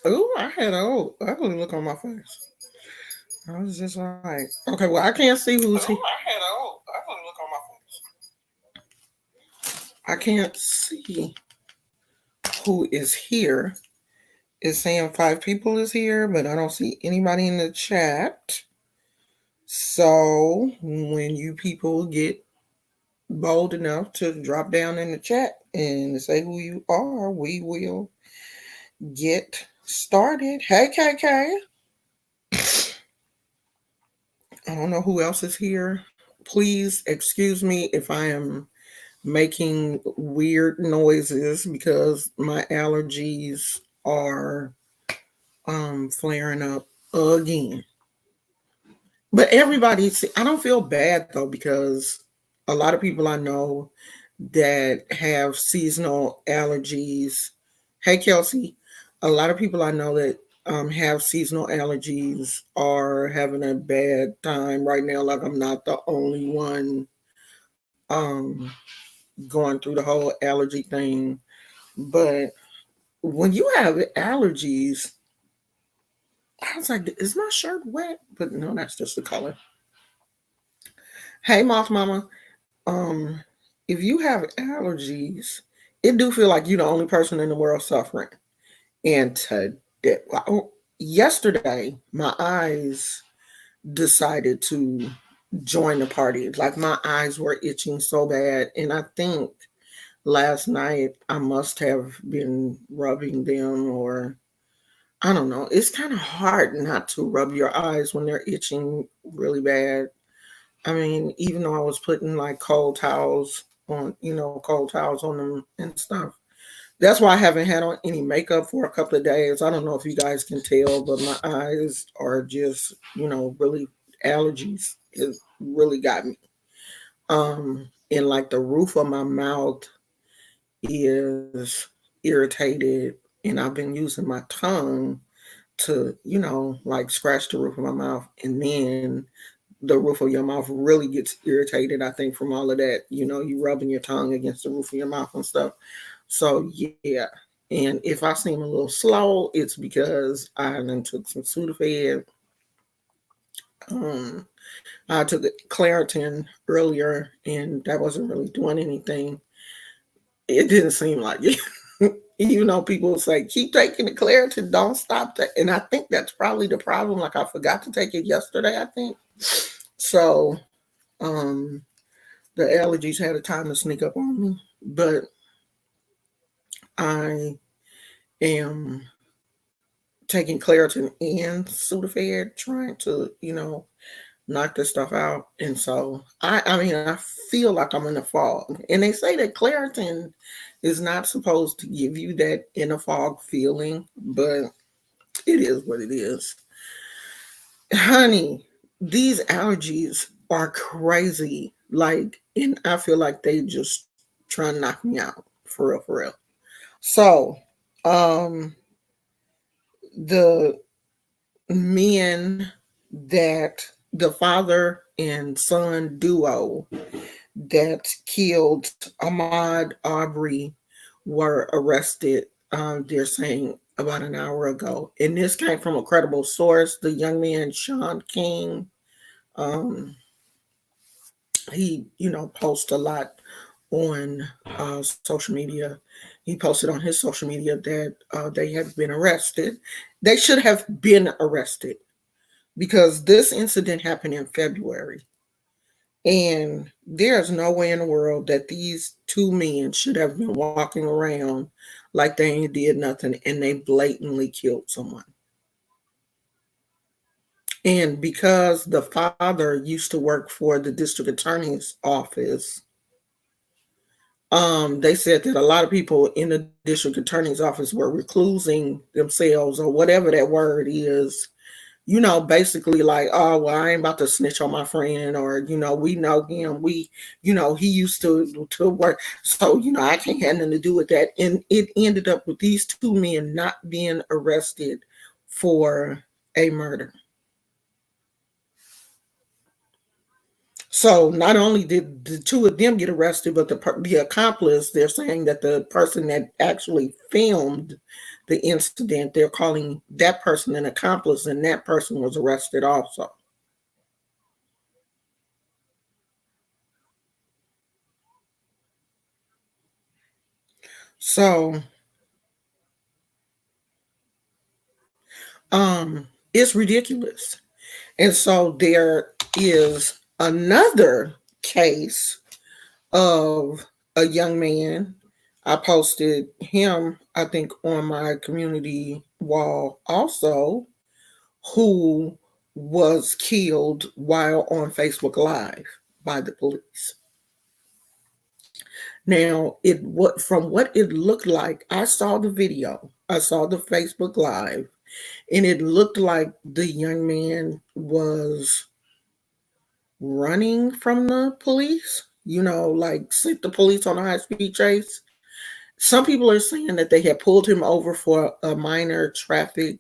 Oh, I had an old ugly look on my face. I was just like, okay, well, I can't see who's here. Oh, I had an old ugly look on my face. I can't see who is here. It's saying 5 people is here, but I don't see anybody in the chat. So when you people get bold enough to drop down in the chat and say who you are, we will get started. Hey, KK. I don't know who else is here. Please excuse me if I am making weird noises because my allergies are flaring up again. But I don't feel bad though because a lot of people I know that have seasonal allergies. Hey, Kelsey, a lot of people I know that have seasonal allergies are having a bad time right now. Like I'm not the only one um, going through the whole allergy thing. But when you have allergies, I was like, is my shirt wet? But no, that's just the color. Hey, Moth Mama. Um, if you have allergies, it do feel like you're the only person in the world suffering. And today, yesterday, my eyes decided to join the party. Like my eyes were itching so bad, and I think last night I must have been rubbing them, or I don't know. It's kind of hard not to rub your eyes when they're itching really bad. I mean, even though I was putting like cold towels on, cold towels on them and stuff. That's why I haven't had on any makeup for a couple of days. I don't know if you guys can tell, but my eyes are just, really allergies. It really got me. And like the roof of my mouth is irritated, and I've been using my tongue to, like scratch the roof of my mouth, and then the roof of your mouth really gets irritated, I think, from all of that. You rubbing your tongue against the roof of your mouth and stuff. So yeah. And if I seem a little slow, it's because I done took some Sudafed. Um, I took Claritin earlier, and that wasn't really doing anything. It didn't seem like it. Even though people say keep taking the Claritin, don't stop that. And I think that's probably the problem. Like I forgot to take it yesterday, I think. So um, the allergies had a time to sneak up on me, but I am taking Claritin and Sudafed, trying to, knock this stuff out. And so I feel like I'm in a fog. And they say that Claritin is not supposed to give you that in a fog feeling, but it is what it is. Honey, these allergies are crazy. Like, and I feel like they just trying to knock me out for real, for real. So, um, the men that the father and son duo that killed Ahmaud Arbery were arrested, they're saying about an hour ago. And this came from a credible source. The young man, Sean King, um, he, posts a lot on social media. He posted on his social media that they have been arrested. They should have been arrested because this incident happened in February. And there's no way in the world that these two men should have been walking around like they ain't did nothing and they blatantly killed someone. And because the father used to work for the district attorney's office, they said that a lot of people in the district attorney's office were reclusing themselves or whatever that word is, basically like, oh, well, I ain't about to snitch on my friend, or, we know him. He used to work. So, I can't have nothing to do with that. And it ended up with these two men not being arrested for a murder. So not only did the two of them get arrested, but the accomplice, they're saying that the person that actually filmed the incident, they're calling that person an accomplice, and that person was arrested also. So it's ridiculous. And so there is another case of a young man. I posted him, I think, on my community wall also, who was killed while on Facebook Live by the police. Now, it what from what it looked like, I saw the video, I saw the Facebook Live, and it looked like the young man was running from the police, like sent the police on a high speed chase. Some people are saying that they had pulled him over for a minor traffic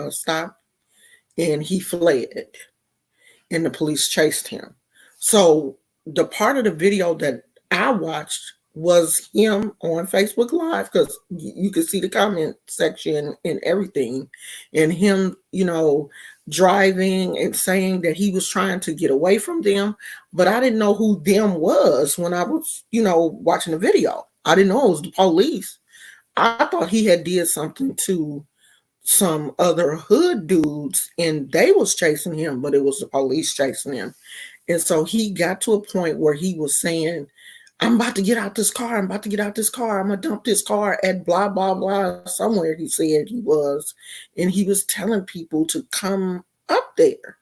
stop and he fled and the police chased him. So the part of the video that I watched was him on Facebook Live because you could see the comment section and everything, and him, driving and saying that he was trying to get away from them. But I didn't know who them was when I was, watching the video. I didn't know it was the police. I thought he had did something to some other hood dudes and they was chasing him, but it was the police chasing him. And so he got to a point where he was saying, I'm about to get out this car. I'm about to get out this car. I'm going to dump this car at blah, blah, blah. Somewhere he said he was. And he was telling people to come up there.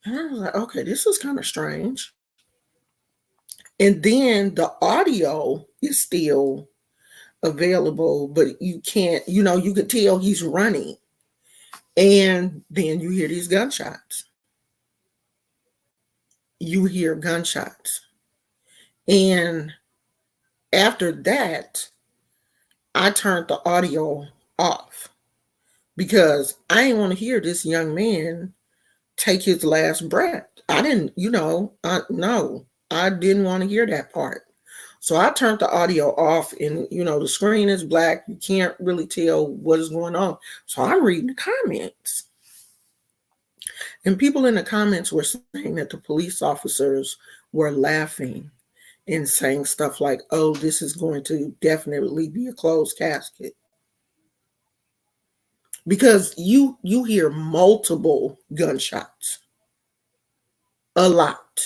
And I was like, okay, this is kind of strange. And then the audio is still available, but you can't, you could tell he's running. And then you hear these gunshots. You hear gunshots. And after that, I turned the audio off because I didn't want to hear this young man take his last breath. I didn't, no, I didn't want to hear that part. So I turned the audio off and, the screen is black. You can't really tell what is going on. So I'm reading the comments. And people in the comments were saying that the police officers were laughing and saying stuff like, oh, this is going to definitely be a closed casket. Because you hear multiple gunshots. A lot.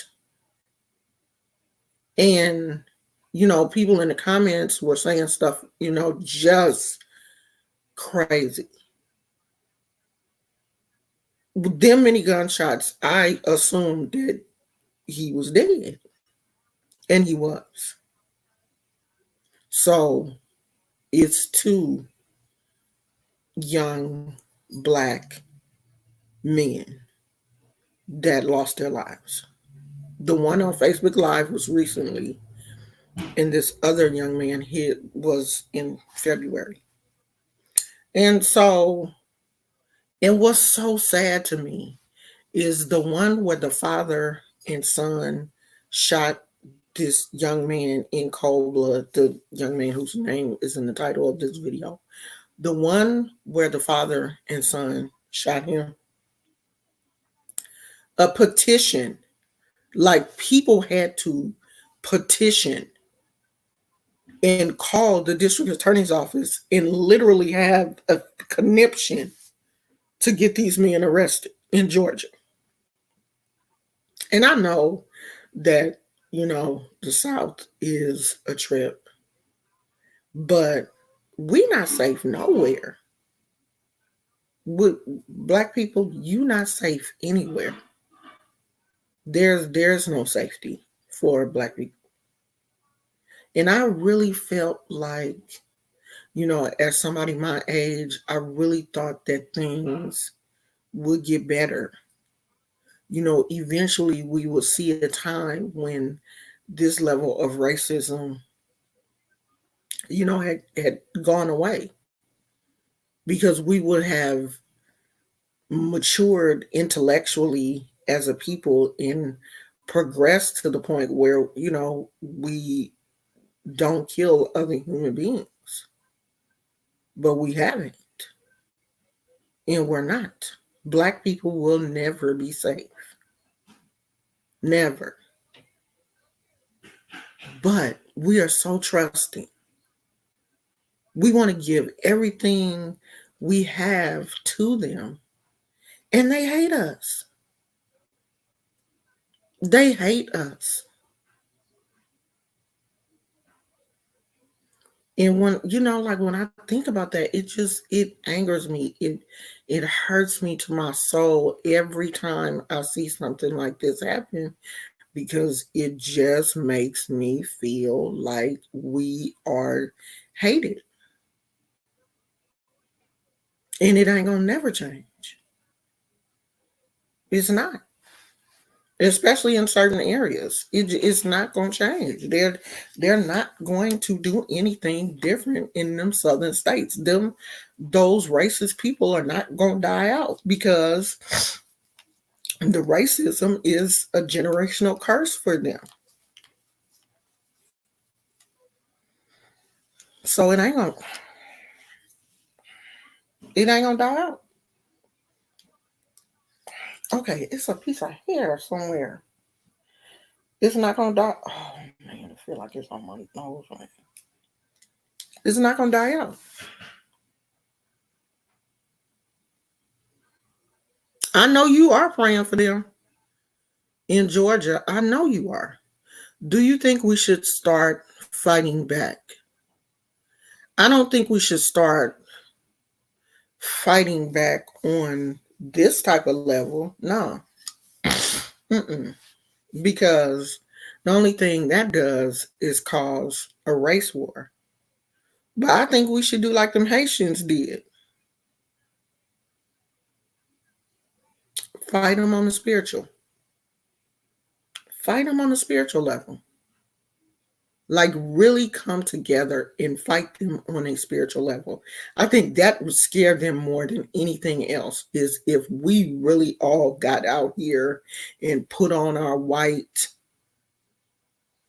And, people in the comments were saying stuff, just crazy. With them many gunshots, I assumed that he was dead. And he was. So it's two young black men that lost their lives. The one on Facebook Live was recently, and this other young man was in February. And so, and what's so sad to me is the one where the father and son shot this young man in cold blood, the young man whose name is in the title of this video. The one where the father and son shot him. A petition, like people had to petition and call the district attorney's office and literally have a conniption to get these men arrested in Georgia. And I know that, the South is a trip, but we not safe nowhere. With black people, you not safe anywhere. There's no safety for black people. And I really felt like, as somebody my age, I really thought that things would get better. Eventually we will see a time when this level of racism, had gone away because we would have matured intellectually as a people and progressed to the point where, we don't kill other human beings. but we haven't, and we're not. Black people will never be safe. Never. But we are so trusting. We want to give everything we have to them, and they hate us. They hate us. And when like when I think about that, it angers me. It hurts me to my soul every time I see something like this happen because it just makes me feel like we are hated. And it ain't gonna never change. It's not. Especially in certain areas. It's not gonna change. They're not going to do anything different in them southern states. Those racist people are not gonna die out because the racism is a generational curse for them. So it ain't gonna die out. Okay, it's a piece of hair somewhere. It's not gonna die. Oh man, I feel like it's on my nose, man. It's not gonna die out. I know you are praying for them in Georgia. I know you are. Do you think we should start fighting back? I don't think we should start fighting back on this type of level. No. Mm-mm. Because the only thing that does is cause a race war. But I think we should do like them Haitians did. Fight them on the spiritual. Fight them on the spiritual level. Like really come together and fight them on a spiritual level. I think that would scare them more than anything else is if we really all got out here and put on our white.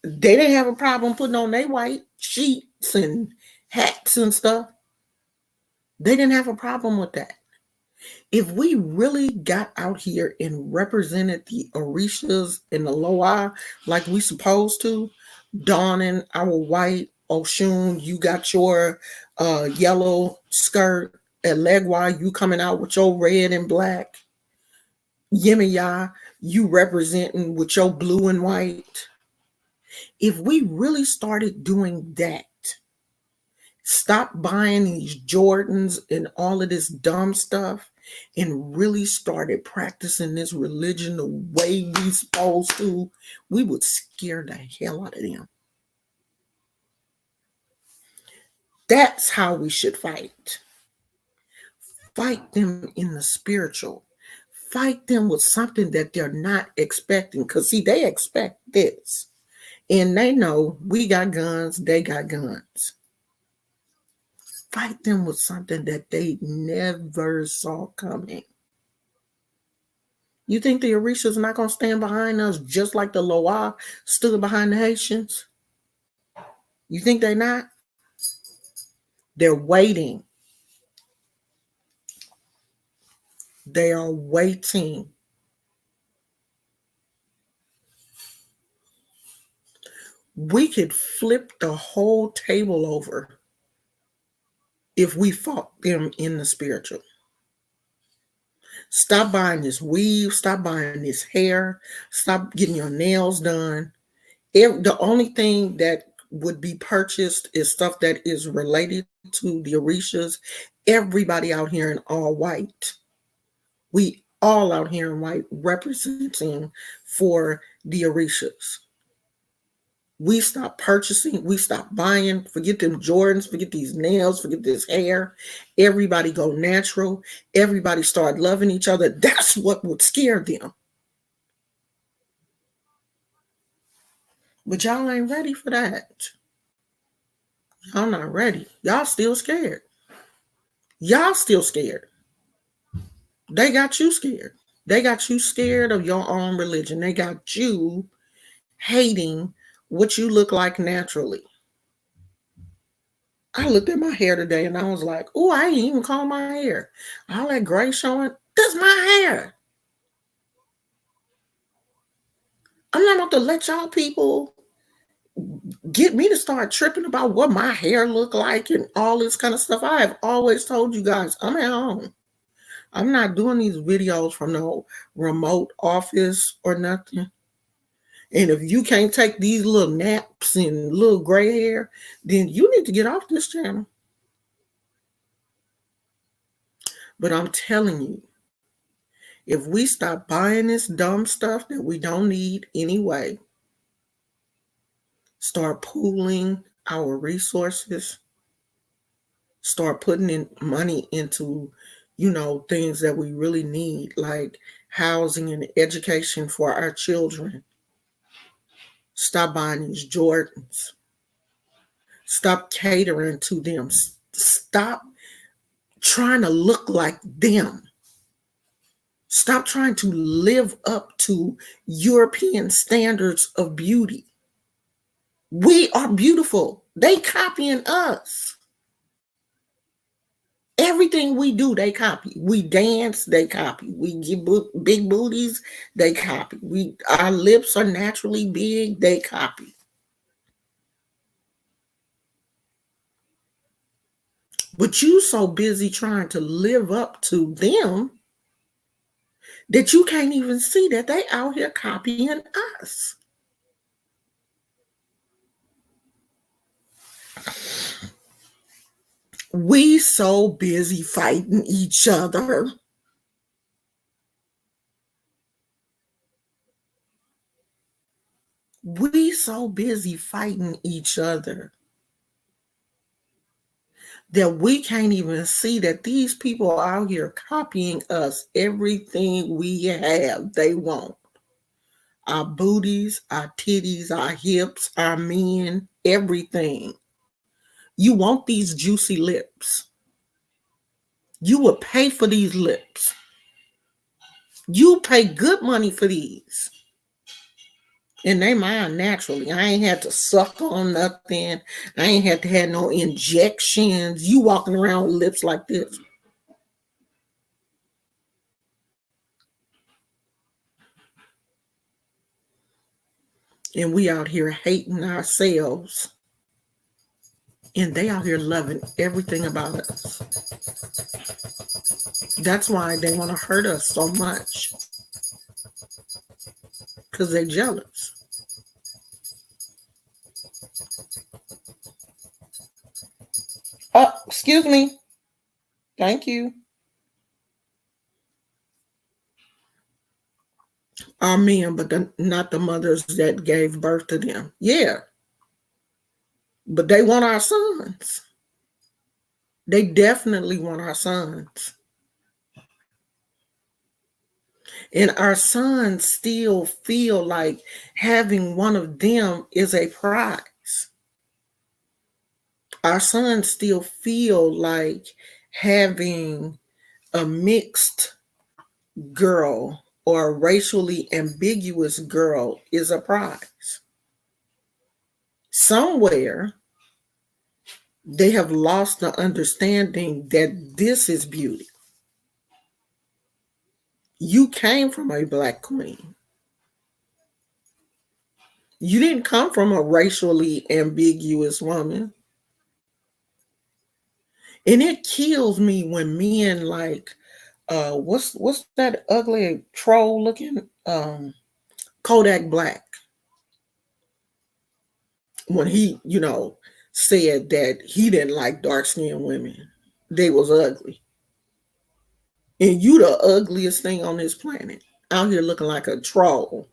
They didn't have a problem putting on their white sheets and hats and stuff. They didn't have a problem with that. If we really got out here and represented the Orishas and the Loa like we supposed to, donning our white Oshun, you got your yellow skirt at Legwa, you coming out with your red and black. Yemiya, you representing with your blue and white. If we really started doing that, stop buying these Jordans and all of this dumb stuff and really started practicing this religion the way we supposed to, we would scare the hell out of them. That's how we should fight. Fight them in the spiritual. Fight them with something that they're not expecting. Because, see, they expect this. And they know we got guns, they got guns. Fight them with something that they never saw coming. You think the Orishas not going to stand behind us just like the Loa stood behind the Haitians? You think they're not? They're waiting. They are waiting. We could flip the whole table over if we fought them in the spiritual. Stop buying this weave. Stop buying this hair. Stop getting your nails done. The only thing that would be purchased is stuff that is related to the Orishas. Everybody out here in all white. We all out here in white representing for the Orishas. We stop purchasing, we stop buying, forget them Jordans, forget these nails, forget this hair. Everybody go natural. Everybody start loving each other. That's what would scare them. But y'all ain't ready for that. Y'all not ready. Y'all still scared. Y'all still scared. They got you scared. They got you scared of your own religion. They got you hating what you look like naturally. I looked at my hair today and I was like, oh, I ain't even comb my hair. All that gray showing, that's my hair. I'm not about to let y'all people get me to start tripping about what my hair look like and all this kind of stuff. I have always told you guys I'm at home. I'm not doing these videos from no remote office or nothing. And if you can't take these little naps and little gray hair, then you need to get off this channel. But I'm telling you, if we stop buying this dumb stuff that we don't need anyway, start pooling our resources, start putting in money into, things that we really need, like housing and education for our children. Stop buying these Jordans. Stop catering to them. Stop trying to look like them. Stop trying to live up to European standards of beauty. We are beautiful. They copying us. Everything we do, they copy. We dance, they copy. We get big booties, they copy. Our lips are naturally big, they copy. But you so busy trying to live up to them that you can't even see that they out here copying us. We so busy fighting each other. We so busy fighting each other that we can't even see that these people out here copying us. Everything we have, they want. Our booties, our titties, our hips, our men, everything. You want these juicy lips. You would pay for these lips. You pay good money for these. And they mine naturally. I ain't had to suck on nothing. I ain't had to have no injections. You walking around with lips like this. And we out here hating ourselves. And they out here loving everything about us. That's why they want to hurt us so much. Because they're jealous. Oh, excuse me. Thank you. Our men, but not the mothers that gave birth to them. Yeah. But they want our sons. They definitely want our sons. And our sons still feel like having one of them is a prize. Our sons still feel like having a mixed girl or a racially ambiguous girl is a prize. Somewhere, they have lost the understanding that this is beauty. You came from a black queen. You didn't come from a racially ambiguous woman. And it kills me when men like what's that ugly troll looking Kodak Black, when he, said that he didn't like dark skinned women. They was ugly. And you the ugliest thing on this planet. Out here looking like a troll.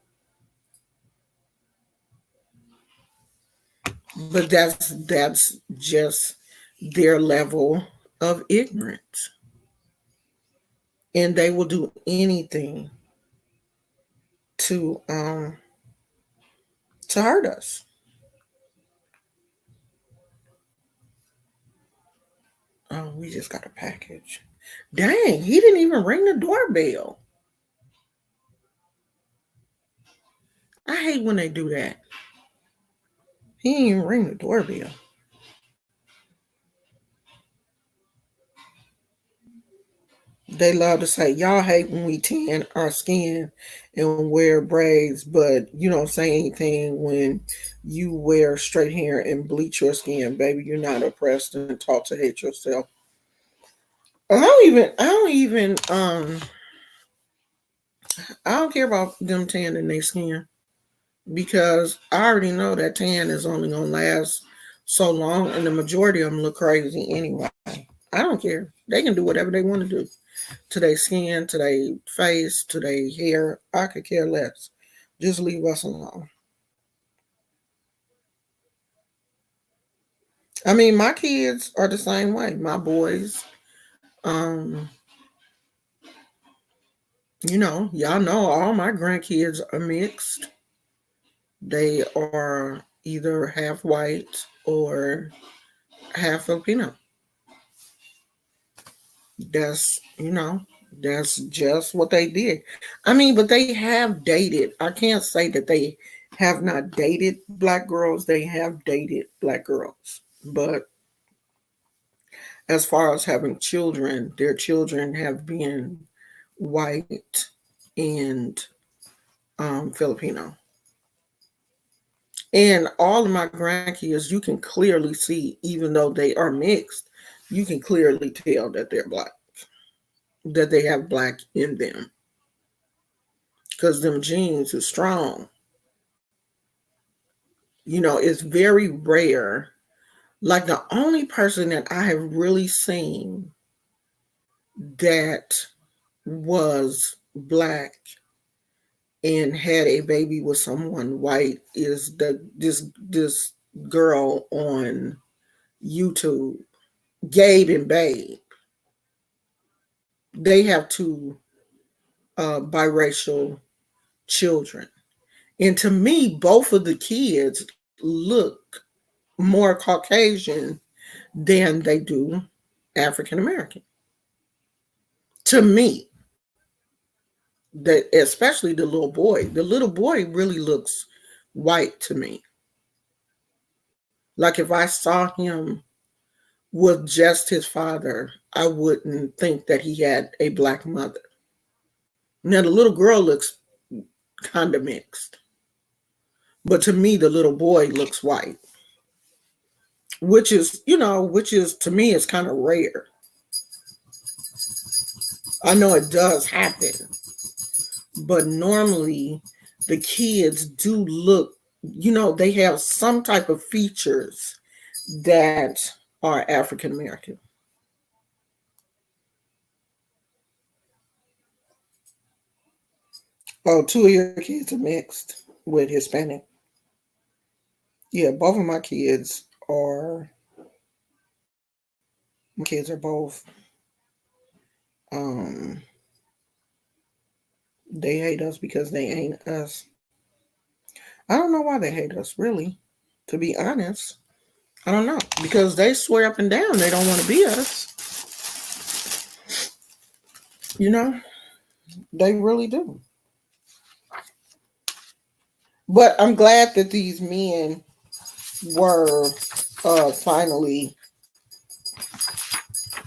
But that's just their level of ignorance. And they will do anything to hurt us. Oh, we just got a package. Dang, he didn't even ring the doorbell. I hate when they do that. He didn't even ring the doorbell. They love to say, y'all hate when we tan our skin and wear braids, but you don't say anything when you wear straight hair and bleach your skin, baby. You're not oppressed and taught to hate yourself. I don't care about them tanning their skin because I already know that tan is only gonna last so long, and the majority of them look crazy anyway. I don't care. They can do whatever they want to do to their skin, to their face, to their hair. I could care less. Just leave us alone. I mean, my kids are the same way. My boys, um, y'all know all my grandkids are mixed. They are either half white or half Filipino. That's that's just what they did. I mean, but they have dated. I can't say that they have not dated black girls. They have dated black girls. But as far as having children, their children have been white and Filipino. And all of my grandkids, you can clearly see, even though they are mixed, you can clearly tell that they're black, that they have black in them, because them genes are strong. It's very rare. Like the only person that I have really seen that was black and had a baby with someone white is this girl on YouTube, Gabe and Babe. They have two biracial children, and to me, both of the kids look more Caucasian than they do African American. To me, that especially the little boy. The little boy really looks white to me. Like if I saw him with just his father, I wouldn't think that he had a black mother. Now the little girl looks kind of mixed, but to me the little boy looks white, which is to me is kind of rare. I know it does happen, but normally the kids do look, they have some type of features that are African American. Oh, two of your kids are mixed with Hispanic. Yeah, both of my kids are both. Um, they hate us because they ain't us. I don't know why they hate us, really. To be honest, I don't know, because they swear up and down they don't want to be us. You know, they really do. But I'm glad that these men were finally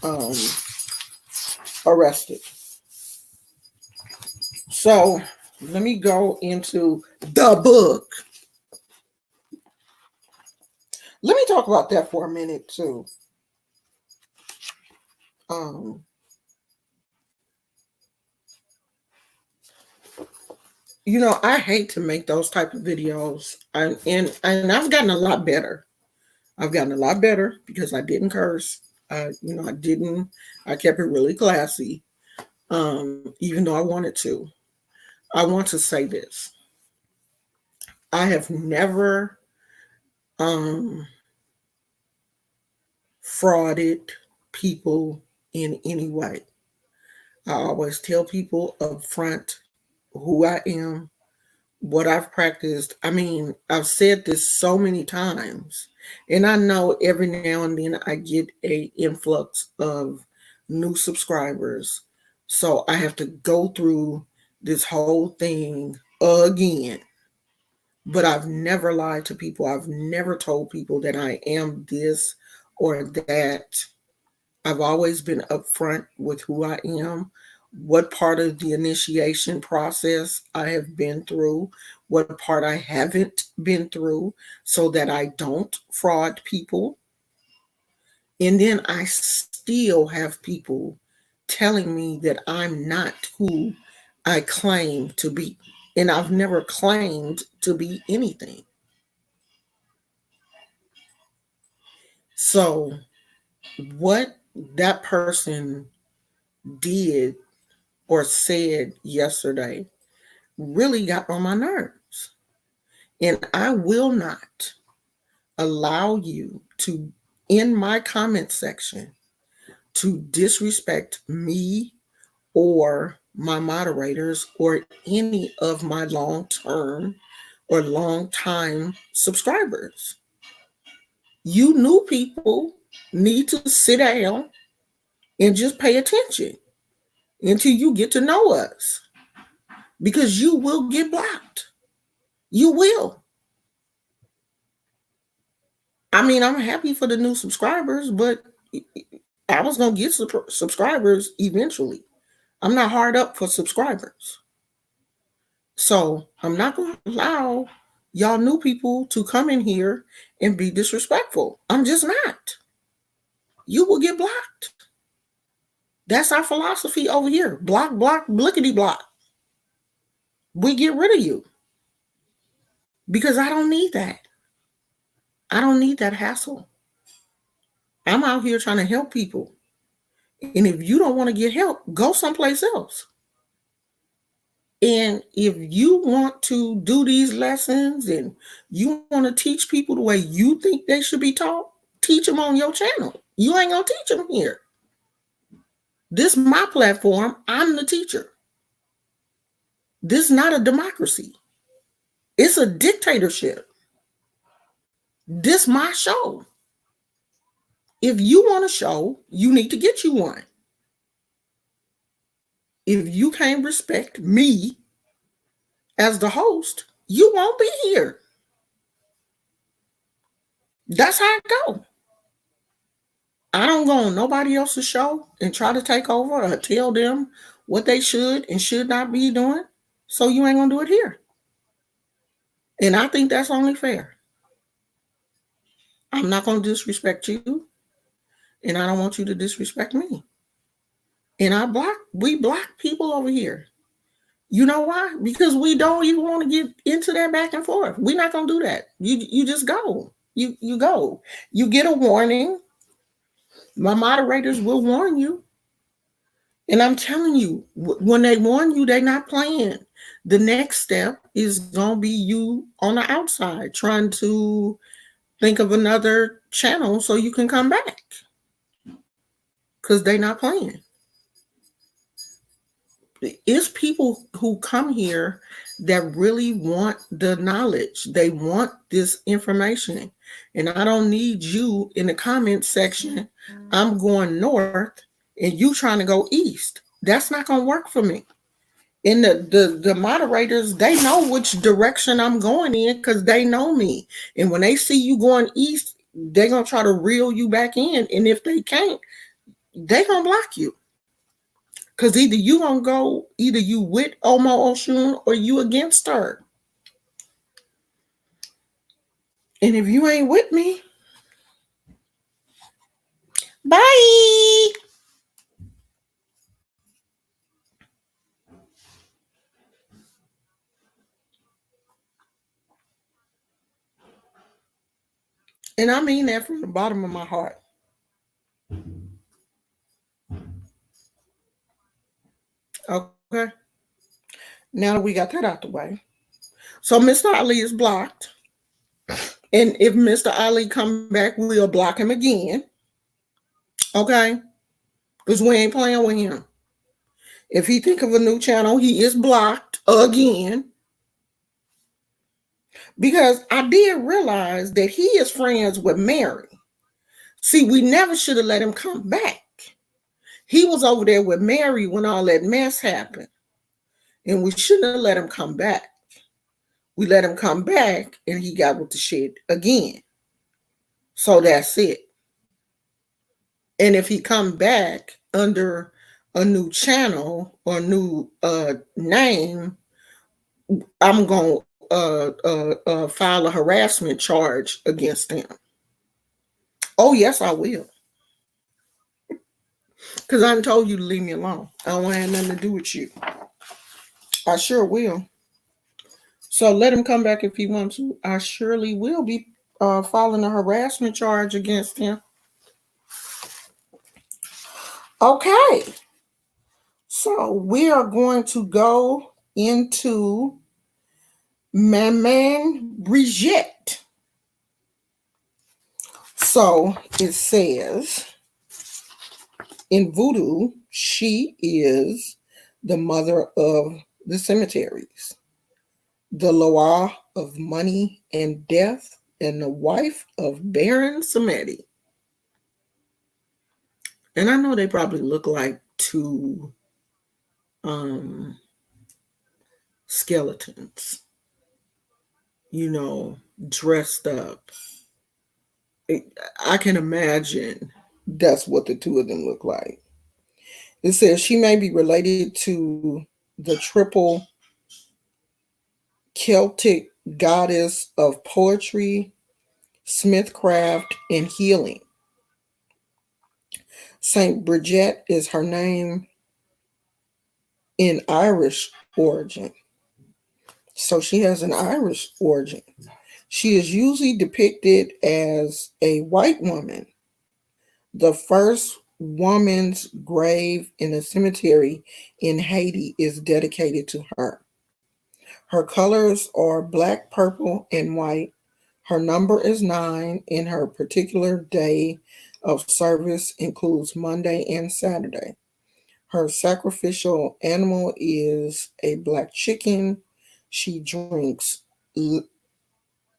um, arrested. So let me go into the book. Let me talk about that for a minute too. Um, I hate to make those type of videos, and I've gotten a lot better. I've gotten a lot better because I didn't curse. I didn't. I kept it really classy, even though I wanted to. I want to say this: I have never um, frauded people in any way. I always tell people up front who I am, what I've practiced. I mean, I've said this so many times, and I know every now and then I get a influx of new subscribers. So I have to go through this whole thing again. But I've never lied to people. I've never told people that I am this or that. I've always been upfront with who I am, what part of the initiation process I have been through, what part I haven't been through, so that I don't fraud people. And then I still have people telling me that I'm not who I claim to be. And I've never claimed to be anything. So, what that person did or said yesterday really got on my nerves. And I will not allow you to, in my comment section, to disrespect me or my moderators or any of my long term or long time subscribers. You new people need to sit down and just pay attention until you get to know us because you will get blocked. You will. I mean, I'm happy for the new subscribers, but I was going to get subscribers eventually. I'm not hard up for subscribers. So I'm not going to allow y'all new people to come in here and be disrespectful. I'm just not. You will get blocked. That's our philosophy over here. Block, block, blickety block. We get rid of you because I don't need that. I don't need that hassle. I'm out here trying to help people. And if you don't want to get help, go someplace else. And if you want to do these lessons and you want to teach people the way you think they should be taught, teach them on your channel. You ain't going to teach them here. This is my platform. I'm the teacher. This is not a democracy. It's a dictatorship. This is my show. If you want a show, you need to get you one. If you can't respect me as the host, you won't be here. That's how it go. I don't go on nobody else's show and try to take over or tell them what they should and should not be doing. So you ain't gonna do it here. And I think that's only fair. I'm not gonna disrespect you, and I don't want you to disrespect me. And we block people over here. You know why? Because we don't even want to get into that back and forth. We're not gonna do that. You just go. You go. You get a warning. My moderators will warn you. And I'm telling you, when they warn you, they're not playing. The next step is going to be you on the outside trying to think of another channel so you can come back because they're not playing. It's people who come here that really want the knowledge. They want this information. And I don't need you in the comment section. I'm going north and you trying to go east. That's not going to work for me. And the moderators, they know which direction I'm going in because they know me. And when they see you going east, they're going to try to reel you back in. And if they can't, they're going to block you. Because either you with Ahmaud Oshun or you against her. And if you ain't with me, bye. And I mean that from the bottom of my heart. Okay. Now that we got that out the way. So Mr. Ali is blocked. And if Mr. Ali come back, we'll block him again. Okay? Because we ain't playing with him. If he think of a new channel, he is blocked again. Because I did realize that he is friends with Mary. See, we never should have let him come back. He was over there with Mary when all that mess happened. And we shouldn't have let him come back. We let him come back and he got with the shit again. So that's it. And if he come back under a new channel or new name, I'm going to file a harassment charge against him. Oh, yes, I will. Because I told you to leave me alone. I don't want to have nothing to do with you. I sure will. So let him come back if he wants to. I surely will be filing a harassment charge against him. Okay. So we are going to go into Maman Brigitte. So it says in Voodoo, she is the mother of the cemeteries, the Loa of money and death, and the wife of Baron Samedi. And I know they probably look like two um, skeletons, you know, dressed up. I can imagine that's what the two of them look like. It says she may be related to the triple Celtic goddess of poetry, smithcraft, and healing. Saint Bridget is her name in Irish origin. So she has an Irish origin. She is usually depicted as a white woman. The first woman's grave in a cemetery in Haiti is dedicated to her. Her colors are black, purple, and white. Her number is 9, and her particular day of service includes Monday and Saturday. Her sacrificial animal is a black chicken. She drinks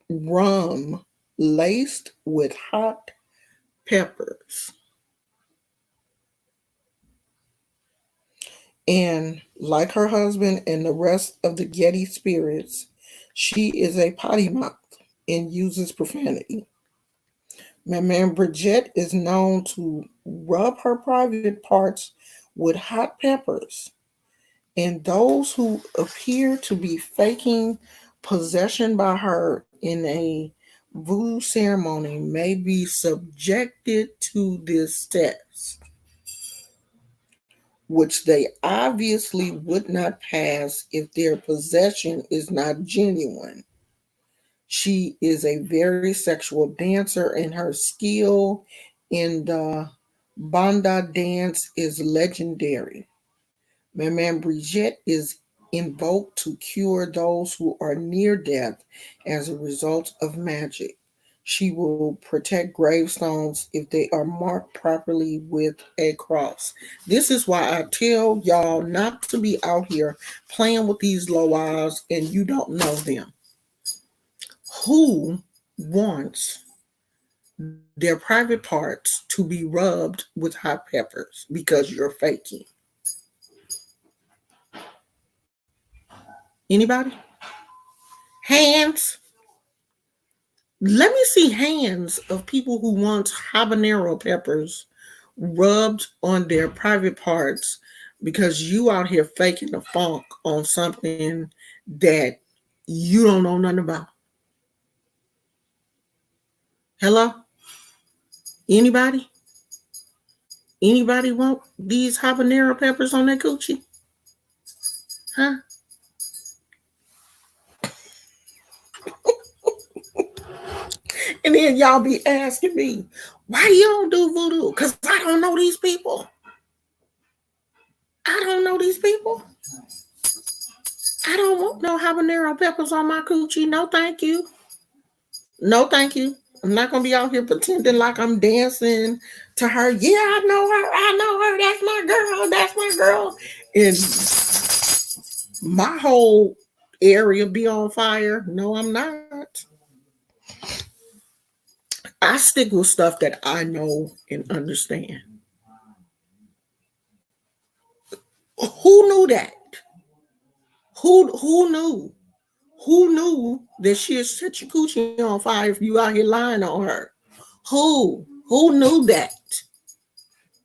rum laced with hot peppers. And like her husband and the rest of the Getty spirits, she is a potty mouth and uses profanity. Maman Bridget is known to rub her private parts with hot peppers, and those who appear to be faking possession by her in a voodoo ceremony may be subjected to this test, which they obviously would not pass if their possession is not genuine. She is a very sexual dancer, and her skill in the banda dance is legendary. Maman Brigitte is invoked to cure those who are near death as a result of magic. She will protect gravestones if they are marked properly with a cross. This is why I tell y'all not to be out here playing with these loas and you don't know them. Who wants their private parts to be rubbed with hot peppers because you're faking? Anybody? Hands. Let me see hands of people who want habanero peppers rubbed on their private parts because you out here faking the funk on something that you don't know nothing about. Hello? Anybody? Anybody want these habanero peppers on their coochie? Huh? And then y'all be asking me, why you don't do voodoo? Because I don't know these people. I don't know these people. I don't want no habanero peppers on my coochie. No, thank you. No, thank you. I'm not gonna be out here pretending like I'm dancing to her. Yeah, I know her. I know her. That's my girl. That's my girl. And my whole area be on fire. No, I'm not. I stick with stuff that I know and understand. Who knew that? Who knew? Who knew that she'll set your coochie on fire if you out here lying on her? Who? Who knew that?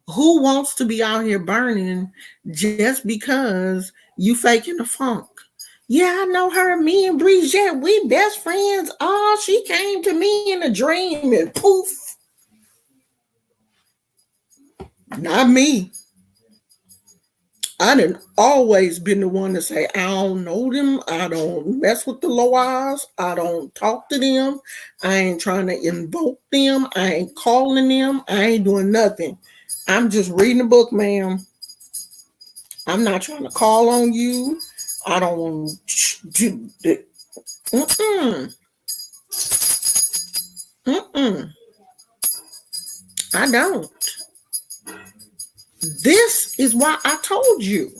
Who wants to be out here burning just because you faking the funk? Yeah, I know her. Me and Brigitte, we best friends. Oh, she came to me in a dream and poof. Not me. I done always been the one to say, I don't know them. I don't mess with the low eyes. I don't talk to them. I ain't trying to invoke them. I ain't calling them. I ain't doing nothing. I'm just reading a book, ma'am. I'm not trying to call on you. I don't want to. Mm-mm. Mm-mm. I don't. This is why I told you.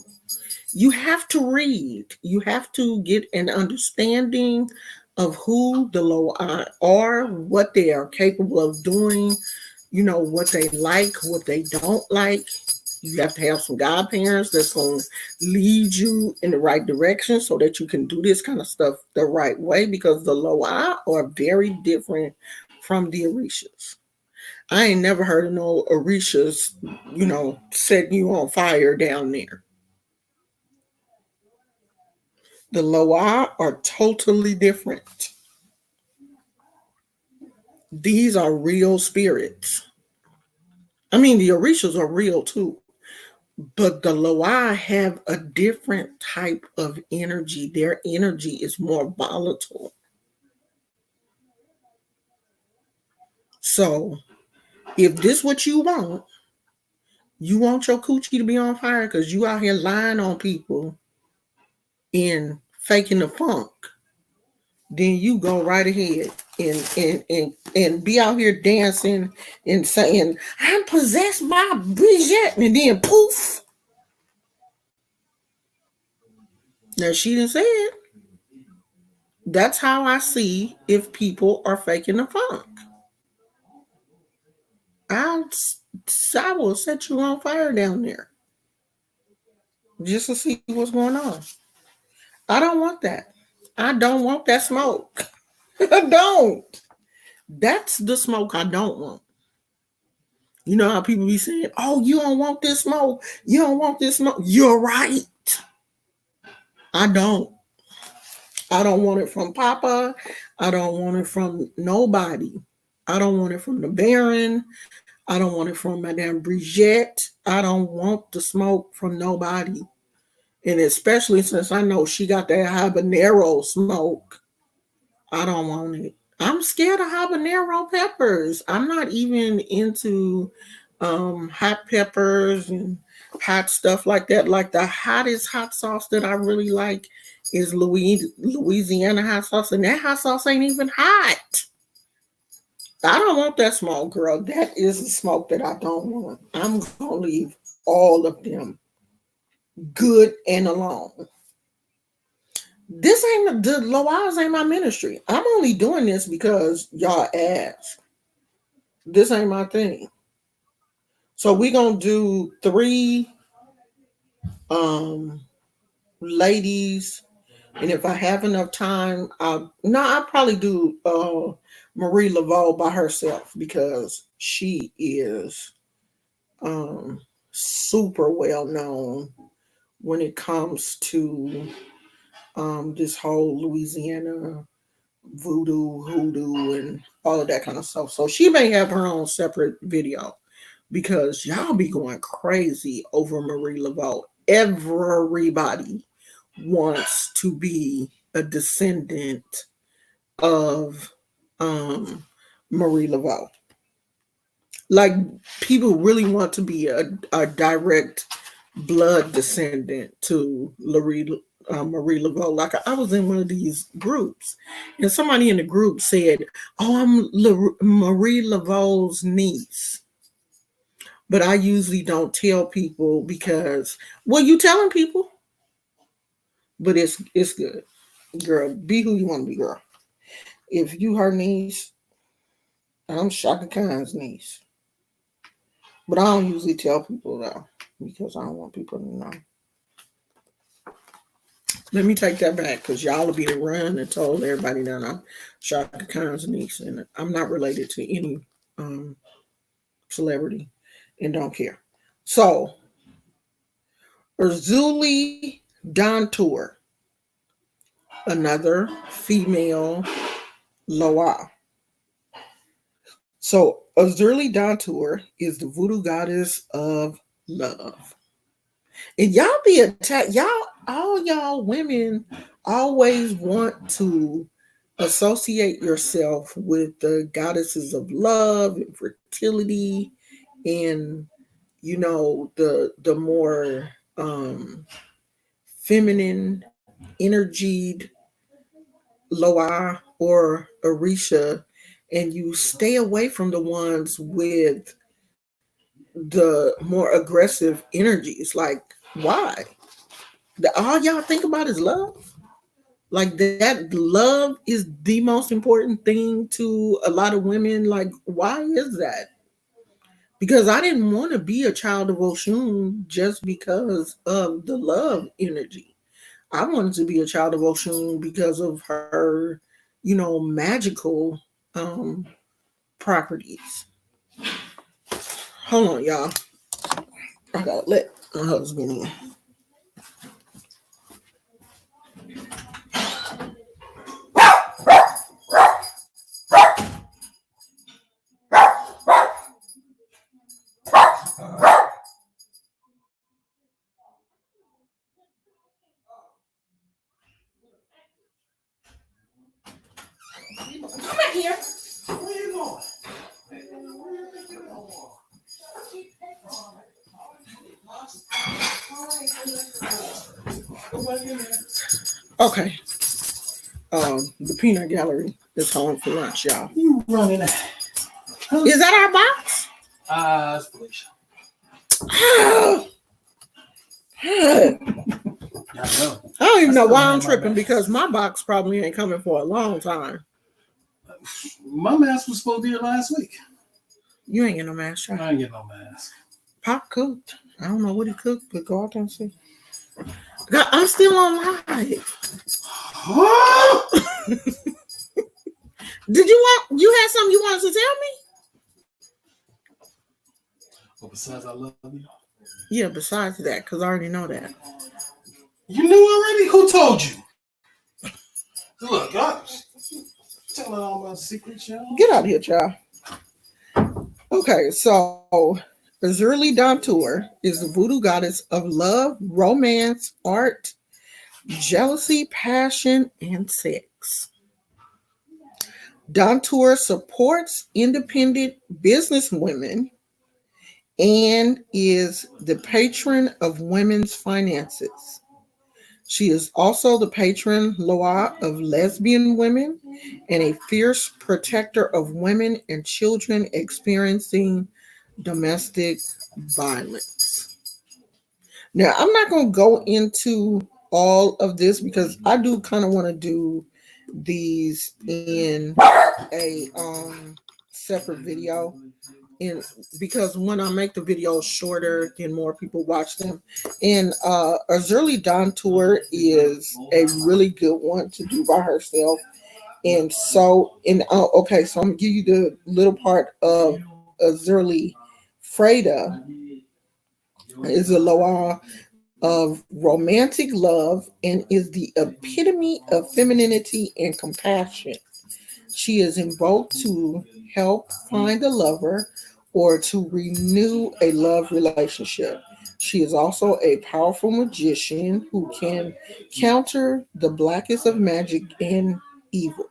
You have to read. You have to get an understanding of who the low I are, what they are capable of doing, what they like, what they don't like. You have to have some godparents that's going to lead you in the right direction so that you can do this kind of stuff the right way because the low I are very different from the Orishas. I ain't never heard of no Orishas, setting you on fire down there. The Loa are totally different. These are real spirits. I mean, the Orishas are real too, but the Loa have a different type of energy. Their energy is more volatile. So, if this what you want your coochie to be on fire because you out here lying on people and faking the funk, then you go right ahead and be out here dancing and saying, I'm possessed by Brigitte, and then poof. Now she didn't say it. That's how I see if people are faking the funk. I'll, I will set you on fire down there just to see what's going on. I don't want that. I don't want that smoke. I don't. That's the smoke I don't want. You know how people be saying, oh, you don't want this smoke. You don't want this smoke. You're right. I don't. I don't want it from Papa. I don't want it from nobody. I don't want it from the Baron. I don't want it from Madame Brigitte. I don't want the smoke from nobody. And especially since I know she got that habanero smoke, I don't want it. I'm scared of habanero peppers. I'm not even into hot peppers and hot stuff like that. Like the hottest hot sauce that I really like is Louisiana hot sauce, and that hot sauce ain't even hot. I don't want that smoke, girl. That is the smoke that I don't want. I'm gonna leave all of them good and alone. This ain't the Loas ain't my ministry. I'm only doing this because y'all asked. This ain't my thing. So we gonna do three um ladies, and if I have enough time, I'll probably do Marie Laveau by herself because she is super well known when it comes to this whole Louisiana voodoo, hoodoo, and all of that kind of stuff. So she may have her own separate video because y'all be going crazy over Marie Laveau. Everybody wants to be a descendant of Marie Laveau. Like people really want to be a direct blood descendant to Marie Laveau. Like I was in one of these groups, and somebody in the group said, "Oh, I'm Marie Laveau's niece." But I usually don't tell people because, well, you telling people, but it's good, girl. Be who you want to be, girl. If you her niece, I'm Shaka Khan's niece, but I don't usually tell people though because I don't want people to know. Let me take that back because y'all will be the run and told everybody that I'm Shaka Khan's niece and I'm not related to any um, celebrity and don't care. So, Urzuli Dantur, another female Loa. So, Urzuli Dantur is the voodoo goddess of love. And y'all be attacked. All y'all women always want to associate yourself with the goddesses of love and fertility and the more feminine energied Loa or Orisha, and you stay away from the ones with the more aggressive energies. Like, why? All y'all think about is love. Like that love is the most important thing to a lot of women. Like, why is that? Because I didn't want to be a child of Oshun just because of the love energy. I wanted to be a child of Oshun because of her, magical um, properties. Hold on, y'all. I gotta let my husband in. Come back here. Where you going? Okay. The peanut gallery is home for lunch, y'all. You running that? Is that our box? It's Felicia. I I know. don't even know why I'm tripping because my box probably ain't coming for a long time. My mask was supposed to be here last week. You ain't get no mask, I child. ain't get no mask. Pop cooked. I don't know what he cooked, but go out there and see. God, I'm still on live. You had something you wanted to tell me? But besides, I love you. Yeah, besides that, because I already know that. You knew already? Who told you? Look, I'm telling all my secrets, y'all. Get out of here, child. Okay, so Azurli Dantur is the voodoo goddess of love, romance, art, jealousy, passion, and sex. Dantur supports independent business women and is the patron of women's finances. She is also the patron Loa of lesbian women and a fierce protector of women and children experiencing domestic violence. Now, I'm not going to go into all of this because I do kind of want to do these in a separate video. And because when I make the videos shorter, then more people watch them. And Azurli Dawn Tour is a really good one to do by herself. And so, okay, so I'm gonna give you the little part of Azurli. Freda is a loa of romantic love and is the epitome of femininity and compassion. She is invoked to help find a lover or to renew a love relationship. She is also a powerful magician who can counter the blackest of magic and evil.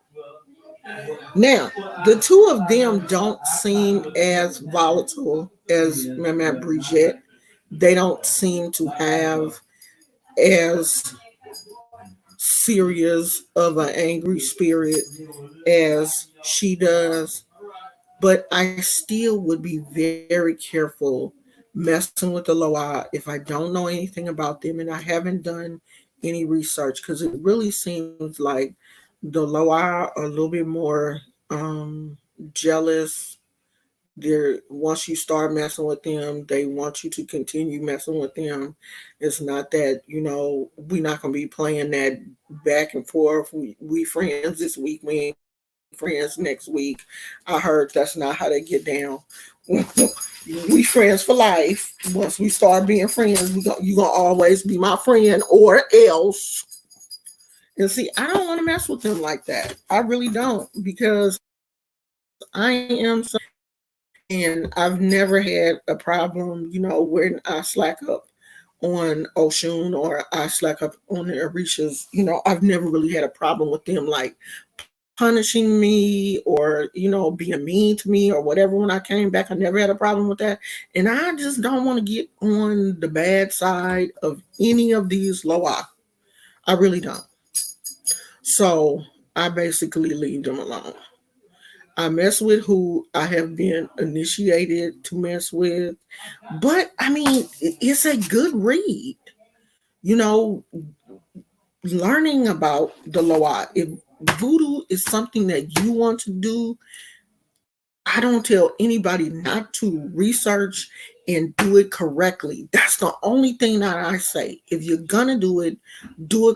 Now, the two of them don't seem as volatile as Mama Brigitte. They don't seem to have as serious of an angry spirit as she does, but I still would be very careful messing with the Loa if I don't know anything about them and I haven't done any research because it really seems like the Loa are a little bit more jealous. They're once you start messing with them, they want you to continue messing with them. It's not that we're not gonna be playing that back and forth. We friends this week. We ain't gonna do that. friends next week. I heard that's not how they get down. We friends for life. Once we start being friends, you gonna always be my friend or else. And see, I don't want to mess with them like that. I really don't because I am and I've never had a problem, when I slack up on Oshun or I slack up on the Orishas. I've never really had a problem with them like punishing me or, being mean to me or whatever when I came back. I never had a problem with that. And I just don't want to get on the bad side of any of these Loa. I really don't. So I basically leave them alone. I mess with who I have been initiated to mess with. But I mean, it's a good read. You know, learning about the Loa. If voodoo is something that you want to do, I don't tell anybody not to research and do it correctly. That's the only thing that I say. If you're gonna do it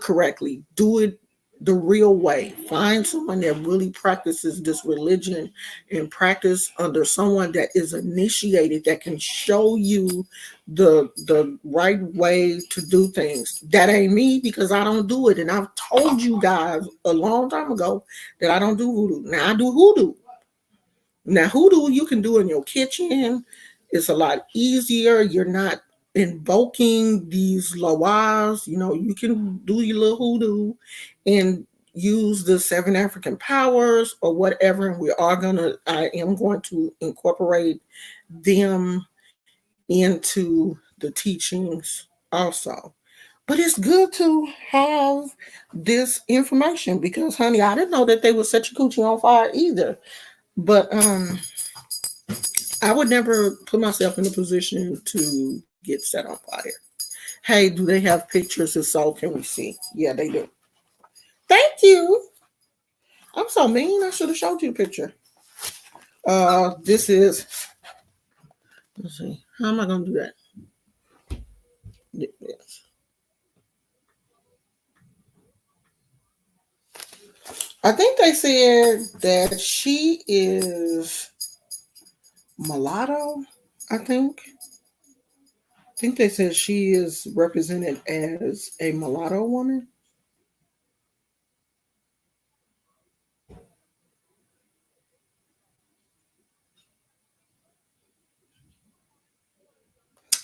correctly. Do it the real way. Find someone that really practices this religion and practice under someone that is initiated that can show you the right way to do things. That ain't me because I don't do it. And I've told you guys a long time ago that I don't do voodoo. Now I do hoodoo. Now, hoodoo you can do in your kitchen. It's a lot easier. You're not invoking these lawas. You can do your little hoodoo and use the seven African powers or whatever. And I am going to incorporate them into the teachings also. But it's good to have this information because, honey, I didn't know that they would set your coochie on fire either. But I would never put myself in a position to get set on fire. Hey, do they have pictures? If so, can we see? Yeah, they do. Thank you. I'm so mean. I should have showed you a picture. This is. Let's see. How am I gonna do that? Yes. I think they said that she is mulatto. I think. I think they said she is represented as a mulatto woman.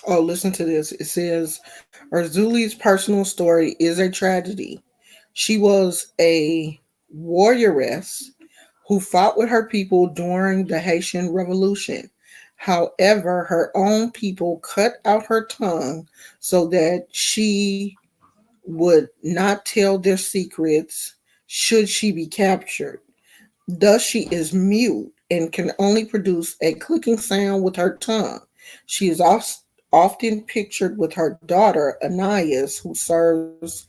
Oh, listen to this. It says Erzuli's personal story is a tragedy. She was a warrioress who fought with her people during the Haitian Revolution. However, her own people cut out her tongue so that she would not tell their secrets should she be captured. Thus, she is mute and can only produce a clicking sound with her tongue. She is often pictured with her daughter, Anais, who serves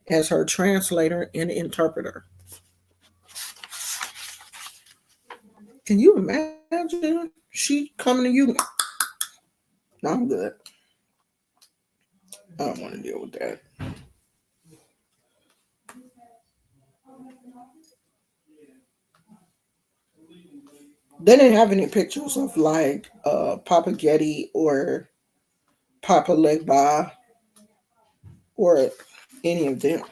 as her translator and interpreter. Can you imagine? She coming to you. No, I'm good. I don't want to deal with that. They didn't have any pictures of like Papa Getty or Papa Legba or any of them.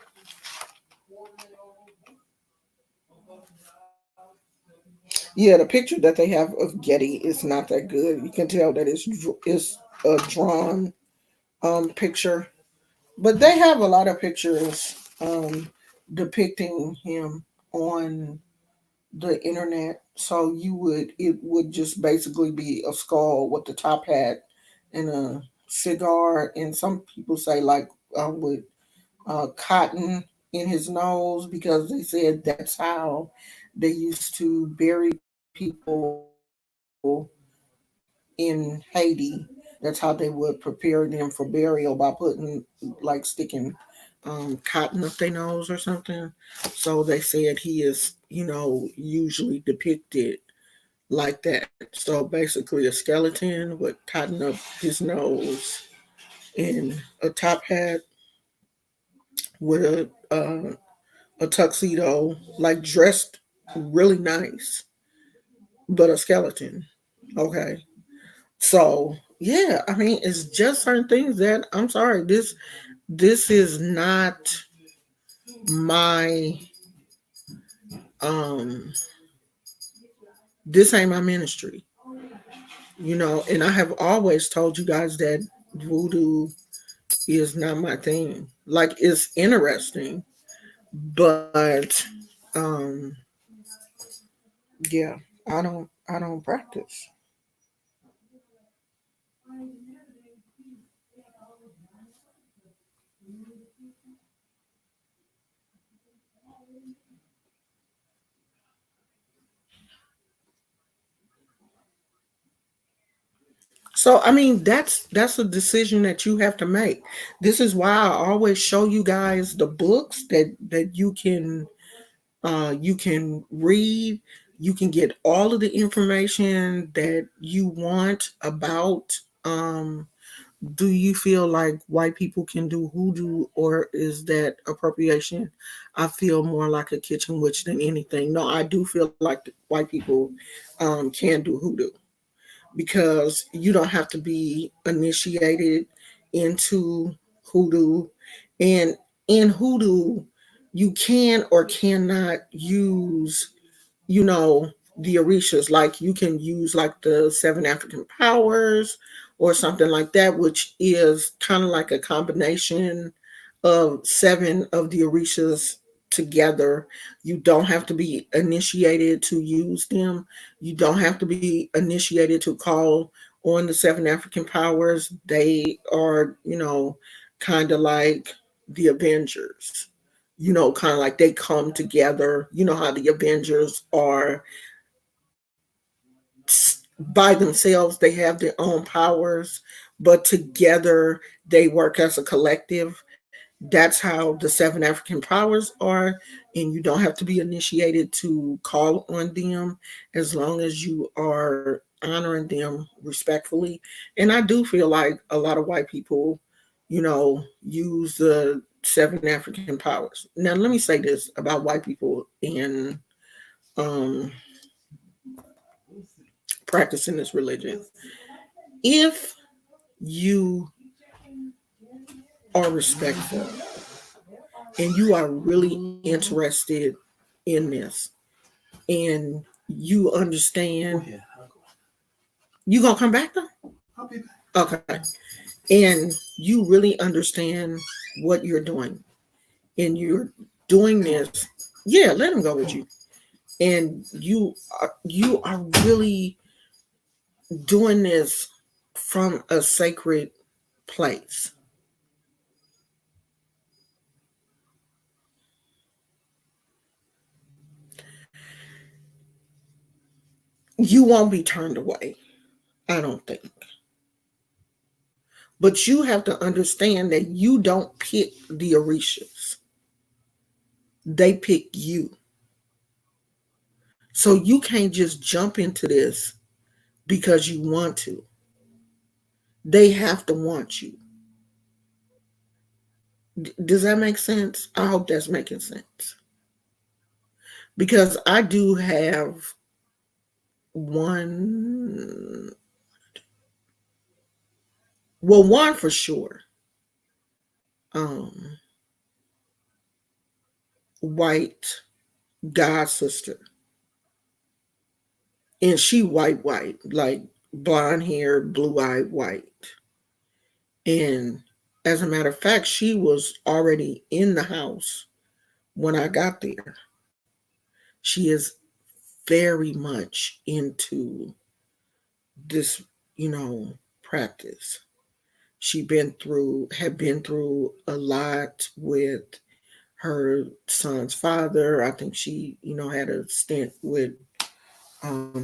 Yeah, the picture that they have of Getty is not that good. You can tell that it's a drawn picture, but they have a lot of pictures depicting him on the internet. So it would just basically be a skull with the top hat and a cigar, and some people say like with cotton in his nose because they said that's how they used to bury people in Haiti. That's how they would prepare them for burial by putting like sticking cotton up their nose or something. So they said he is, usually depicted like that. So basically, a skeleton with cotton up his nose and a top hat with a tuxedo, like dressed. really nice, but a skeleton. Okay. So yeah, I mean, it's just certain things that I'm sorry. This is not my um this ain't my ministry, and I have always told you guys that voodoo is not my thing. Like, it's interesting, but um yeah, I don't practice. So I mean, that's a decision that you have to make. This is why I always show you guys the books that you can read. You can get all of the information that you want about. Do you feel like white people can do hoodoo, or is that appropriation? I feel more like a kitchen witch than anything. No, I do feel like the white people can do hoodoo, because you don't have to be initiated into hoodoo. And in hoodoo, you can or cannot use, you know, the orishas. Like, you can use like the seven African powers or something like that, which is kind of like a combination of seven of the orishas together. You don't have to be initiated to use them. You don't have to be initiated to call on the seven African powers. They are, kind of like the Avengers. Kind of like they come together. You know how the Avengers are by themselves, they have their own powers, but together they work as a collective. That's how the seven African powers are, and you don't have to be initiated to call on them, as long as you are honoring them respectfully. And I do feel like a lot of white people, use the seven African powers. Now, let me say this about white people in um, practicing this religion. If you are respectful and you are really interested in this, and you Go understand, ahead. you gonna come back though? I'll be back. Okay. And you really understand what you're doing, and you're doing Come on. this. Yeah, let him go Come with on. you. And you are really doing this from a sacred place. You won't be turned away, I don't think. But you have to understand that you don't pick the Orishas, they pick you. So you can't just jump into this because you want to. They have to want you. Does that make sense? I hope that's making sense. Because I do have one, well, one for sure, um, white god sister. And she white, like blonde hair, blue eyed white. And as a matter of fact, she was already in the house when I got there. She is very much into this, practice. She had been through a lot with her son's father. I think she, had a stint with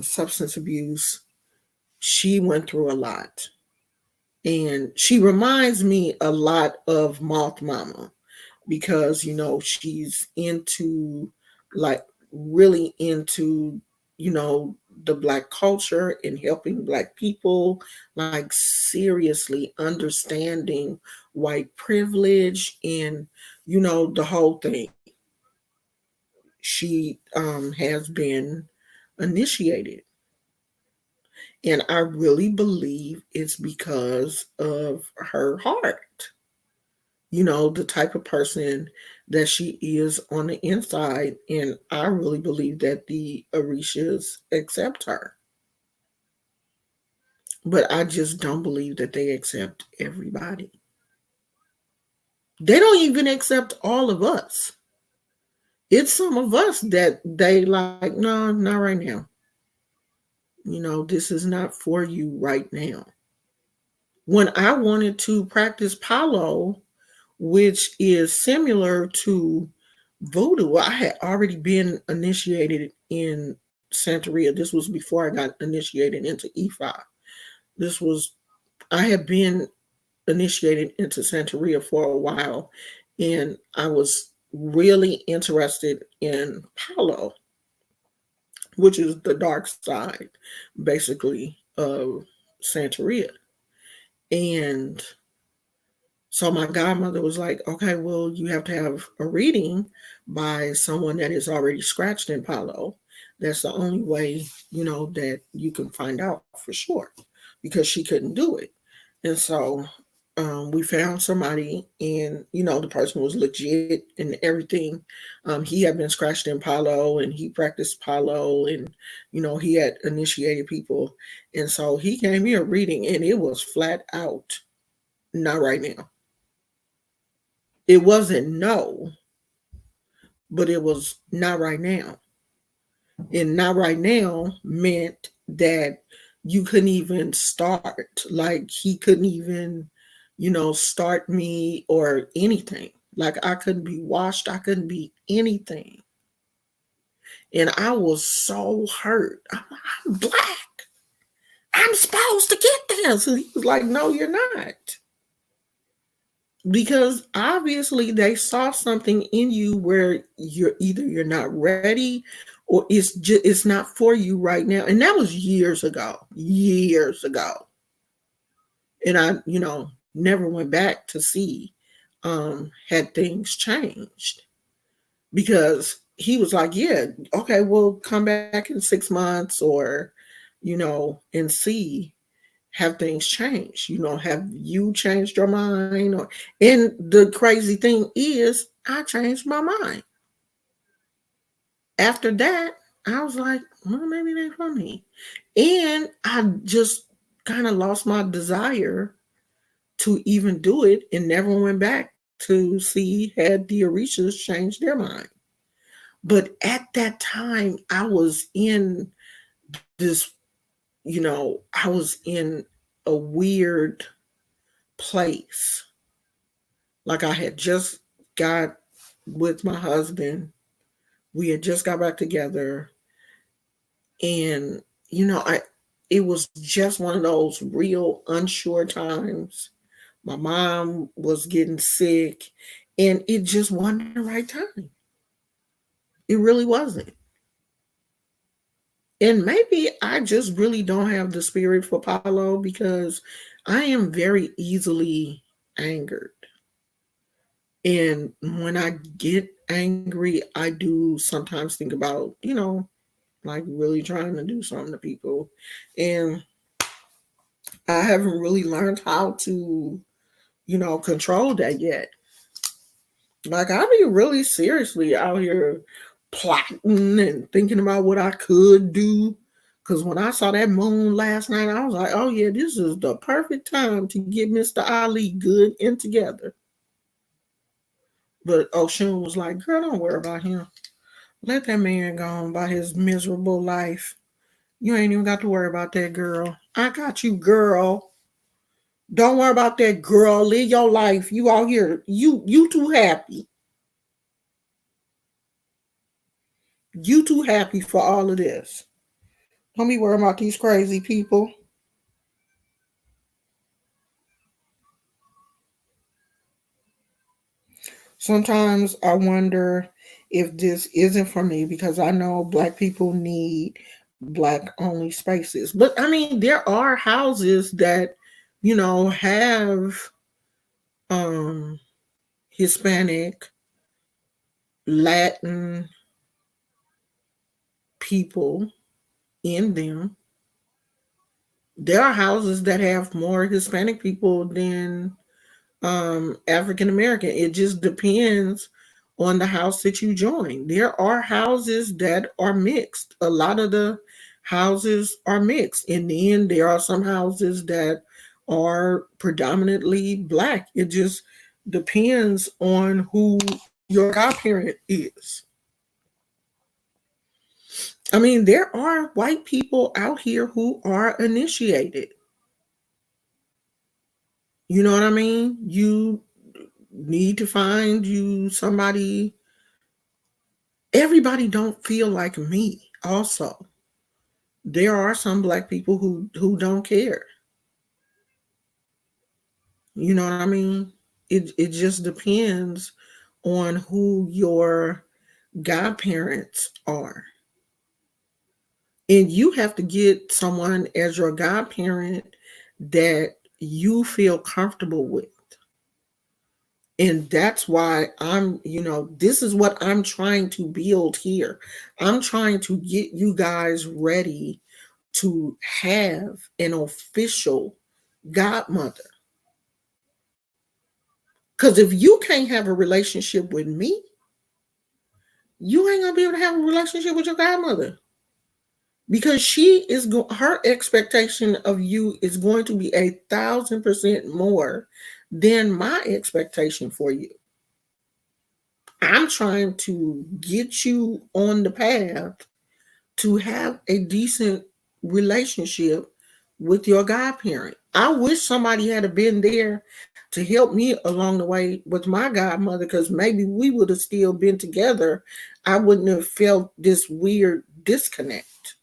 substance abuse. She went through a lot. And she reminds me a lot of Moth Mama, because she's into, like, really into, the black culture and helping black people, like seriously understanding white privilege and the whole thing. she has been initiated. And I really believe it's because of her heart. The type of person that she is on the inside. And I really believe that the Orishas accept her. But I just don't believe that they accept everybody. They don't even accept all of us. It's some of us that they like, no, not right now. This is not for you right now. When I wanted to practice Palo, which is similar to Voodoo, I had already been initiated in Santeria. This was before I got initiated into E5. This was, I had been initiated into Santeria for a while, and I was really interested in Palo, which is the dark side, basically, of Santeria. And so my godmother was like, okay, well, you have to have a reading by someone that is already scratched in Palo. That's the only way, that you can find out for sure, because she couldn't do it. And so we found somebody, and, the person was legit and everything. He had been scratched in Palo, and he practiced Palo, and, he had initiated people. And so he gave me a reading, and it was flat out, not right now. It wasn't no, but it was not right now. And not right now meant that you couldn't even start. Like he couldn't even, start me or anything. Like I couldn't be washed. I couldn't be anything. And I was so hurt. I'm black. I'm supposed to get this. And he was like, no, you're not. Because obviously they saw something in you where you're not ready, or it's not for you right now. And that was years ago. And I never went back to see had things changed, because he was like, yeah, okay, we'll come back in 6 months, or and see, have things changed? Have you changed your mind? And the crazy thing is, I changed my mind. After that, I was like, well, maybe they're for me. And I just kind of lost my desire to even do it, and never went back to see had the Orishas changed their mind. But at that time, I was in this, I was in a weird place. Like I had just got with my husband. We had just got back together. And, I it was just one of those real unsure times. My mom was getting sick, and it just wasn't the right time. It really wasn't. And maybe I just really don't have the spirit for Palo, because I am very easily angered. And when I get angry, I do sometimes think about, like really trying to do something to people. And I haven't really learned how to, control that yet. Like I be really seriously out here plotting and thinking about what I could do. Cause when I saw that moon last night, I was like, oh yeah, this is the perfect time to get Mr. Ali good and together. But Oshun was like, girl, don't worry about him. Let that man go on by his miserable life. You ain't even got to worry about that, girl. I got you, girl. Don't worry about that, girl. Live your life. You out here. You too happy. You too happy for all of this. Don't be worrying about these crazy people. Sometimes I wonder if this isn't for me, because I know black people need black only spaces. But I mean, there are houses that, have um Hispanic, Latin, people in them. There are houses that have more Hispanic people than African American. It just depends on the house that you join. There are houses that are mixed. A lot of the houses are mixed. And then there are some houses that are predominantly black. It just depends on who your godparent is. I mean, there are white people out here who are initiated. You know what I mean? You need to find you somebody. Everybody don't feel like me. Also, there are some black people who don't care. You know what I mean? It just depends on who your godparents are. And you have to get someone as your godparent that you feel comfortable with. And that's why this is what I'm trying to build here. I'm trying to get you guys ready to have an official godmother. Because if you can't have a relationship with me, you ain't gonna be able to have a relationship with your godmother. Because her expectation of you is going to be 1,000% more than my expectation for you. I'm trying to get you on the path to have a decent relationship with your godparent. I wish somebody had been there to help me along the way with my godmother, because maybe we would have still been together. I wouldn't have felt this weird disconnect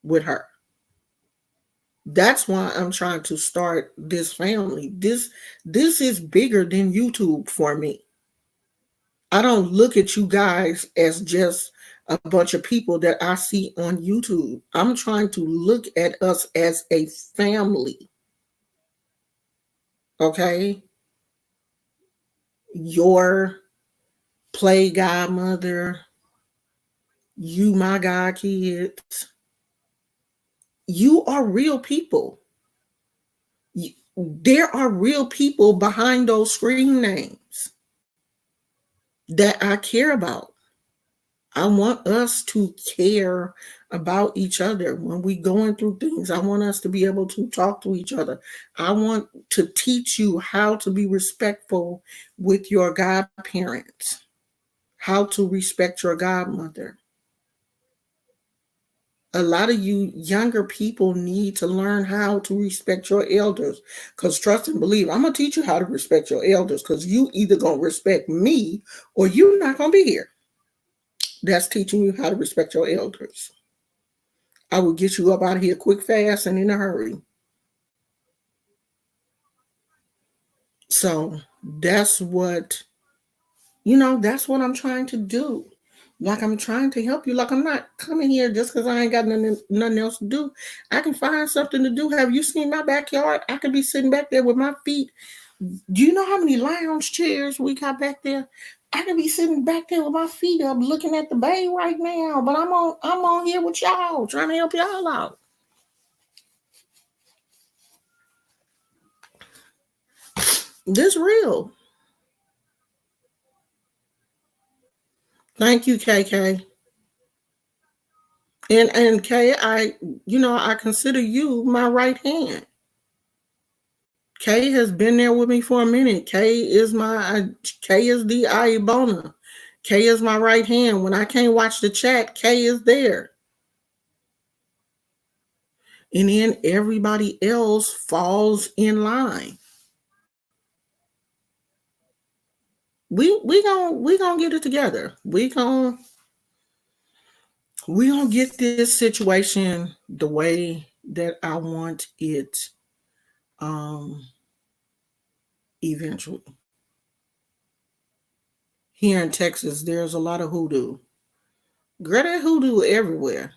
with her. That's why I'm trying to start this family. This is bigger than YouTube for me. I don't look at you guys as just a bunch of people that I see on YouTube. I'm trying to look at us as a family. Okay? Your play godmother, you my god kids. You are real people. There are real people behind those screen names that I care about. I want us to care about each other when we going through things. I want us to be able to talk to each other. I want to teach you how to be respectful with your godparents, how to respect your godmother. A lot of you younger people need to learn how to respect your elders. Because trust and believe, I'm going to teach you how to respect your elders, because you either going to respect me or you're not going to be here. That's teaching you how to respect your elders. I will get you up out of here quick, fast, and in a hurry. So that's what I'm trying to do. Like, I'm trying to help you. Like, I'm not coming here just because I ain't got nothing else to do. I can find something to do. Have you seen my backyard? I could be sitting back there with my feet. Do you know how many lounge chairs we got back there? I could be sitting back there with my feet up looking at the bay right now, but I'm on here with y'all, trying to help y'all out. This real. Thank you, KK. And Kay, I consider you my right hand. Kay has been there with me for a minute. Kay is the Iabona. Kay is my right hand. When I can't watch the chat, Kay is there. And then everybody else falls in line. We gonna get it together. We gonna get this situation the way that I want it eventually. Here in Texas, there's a lot of hoodoo. Girl, that hoodoo everywhere.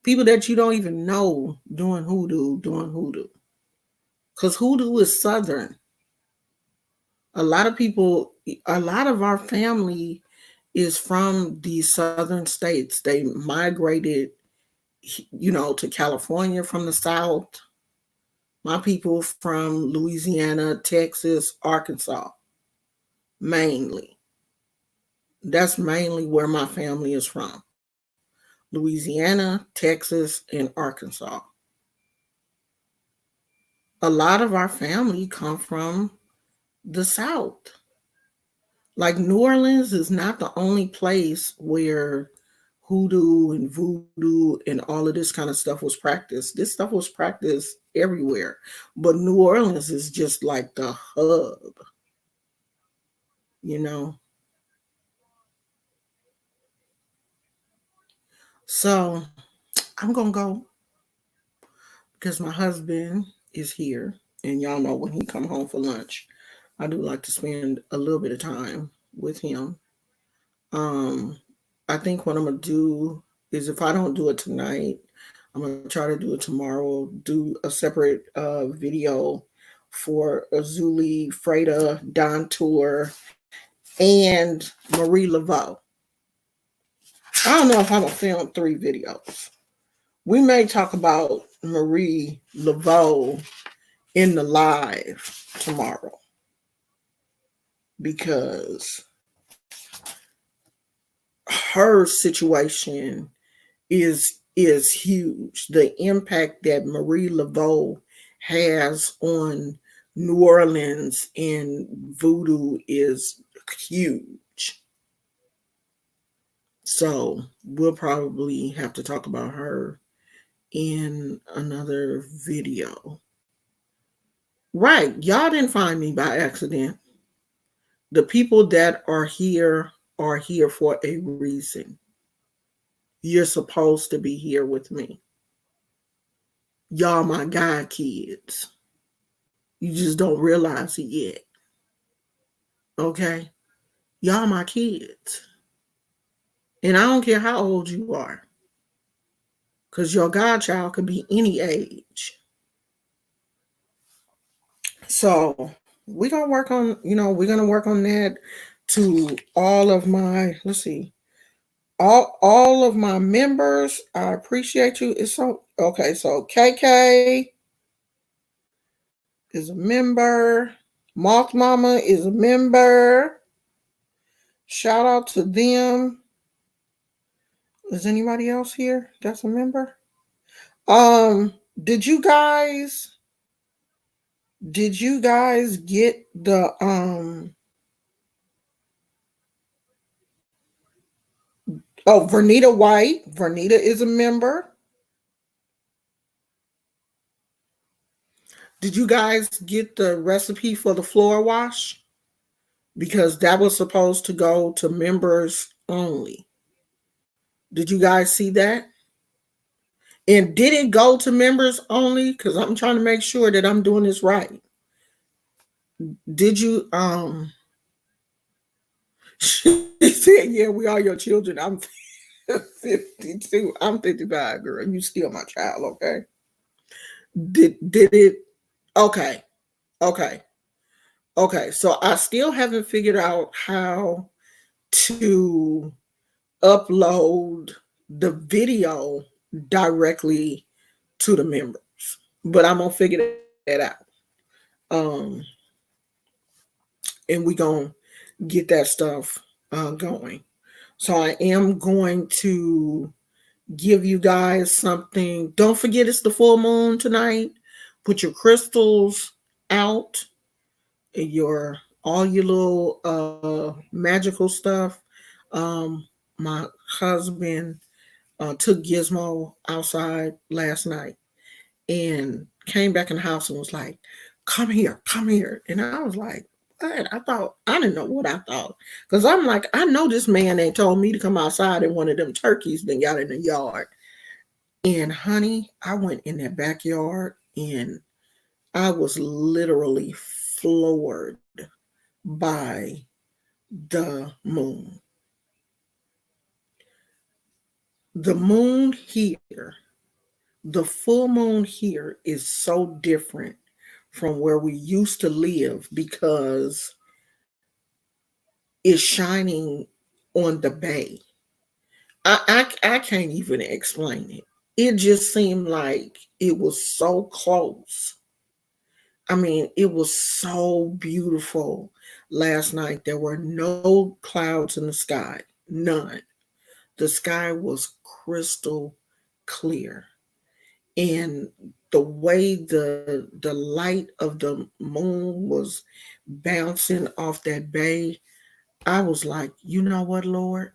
People that you don't even know doing hoodoo, doing hoodoo. Because hoodoo is Southern. A lot of people, a lot of our family is from these southern states. They migrated, to California from the south. My people from Louisiana, Texas, Arkansas, mainly. That's mainly where my family is from. Louisiana, Texas, and Arkansas. A lot of our family come from the south. Like New Orleans is not the only place where hoodoo and voodoo and all of this kind of stuff was practiced. This stuff was practiced everywhere. But New Orleans is just like the hub, you know. So I'm gonna go because my husband is here, and y'all know when he come home for lunch, I do like to spend a little bit of time with him. Um, I think what I'm gonna do is if I don't do it tonight, I'm gonna try to do it tomorrow. Do a separate video for Azuli, Freda, Don Tour, and Marie Laveau. I don't know if I'm gonna film 3 videos. We may talk about Marie Laveau in the live tomorrow because her situation is huge. The impact that Marie Laveau has on New Orleans and voodoo is huge. So we'll probably have to talk about her in another video. Right, y'all didn't find me by accident. The people that are here for a reason. You're supposed to be here with me. Y'all my God kids. You just don't realize it yet. Okay? Y'all my kids. And I don't care how old you are. Because your godchild could be any age. So we're gonna work on, we're gonna work on that to all of my, let's see, all of my members. I appreciate you. It's so okay. So KK is a member. Moth Mama is a member. Shout out to them. Is anybody else here that's a member? Um, did you guys get the oh, Vernita White. Vernita is a member. Did you guys get the recipe for the floor wash? Because that was supposed to go to members only. Did you guys see that? And did it go to members only? Because I'm trying to make sure that I'm doing this right. Did you she said, yeah, we are your children. I'm 52. I'm 55, girl. You still my child, okay? Did it okay. Okay. Okay. So I still haven't figured out how to upload the video directly to the members. But I'm gonna figure that out. Um and we gonna get that stuff going. So I am going to give you guys something. Don't forget it's the full moon tonight. Put your crystals out, your all your little magical stuff. My husband took Gizmo outside last night and came back in the house and was like, "Come here, come here." And I was like, "What?" I didn't know what I thought. Because I'm like, I know this man ain't told me to come outside and one of them turkeys then got in the yard. And honey, I went in that backyard and I was literally floored by the moon. The moon here, the full moon here is so different from where we used to live because it's shining on the bay. I can't even explain it. It just seemed like it was so close. I mean, it was so beautiful last night. There were no clouds in the sky, none. The sky was crystal clear. And the way the light of the moon was bouncing off that bay, I was like, you know what, Lord?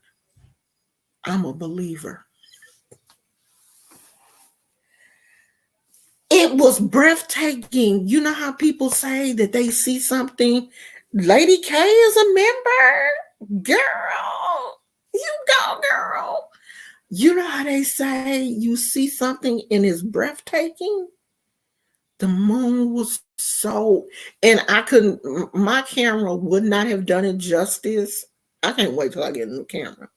I'm a believer. It was breathtaking. You know how people say that they see something? Lady K is a member. Girl, you go, girl. You know how they say you see something and it's breathtaking? The moon was so, and I couldn't, my camera would not have done it justice. I can't wait till I get a new camera.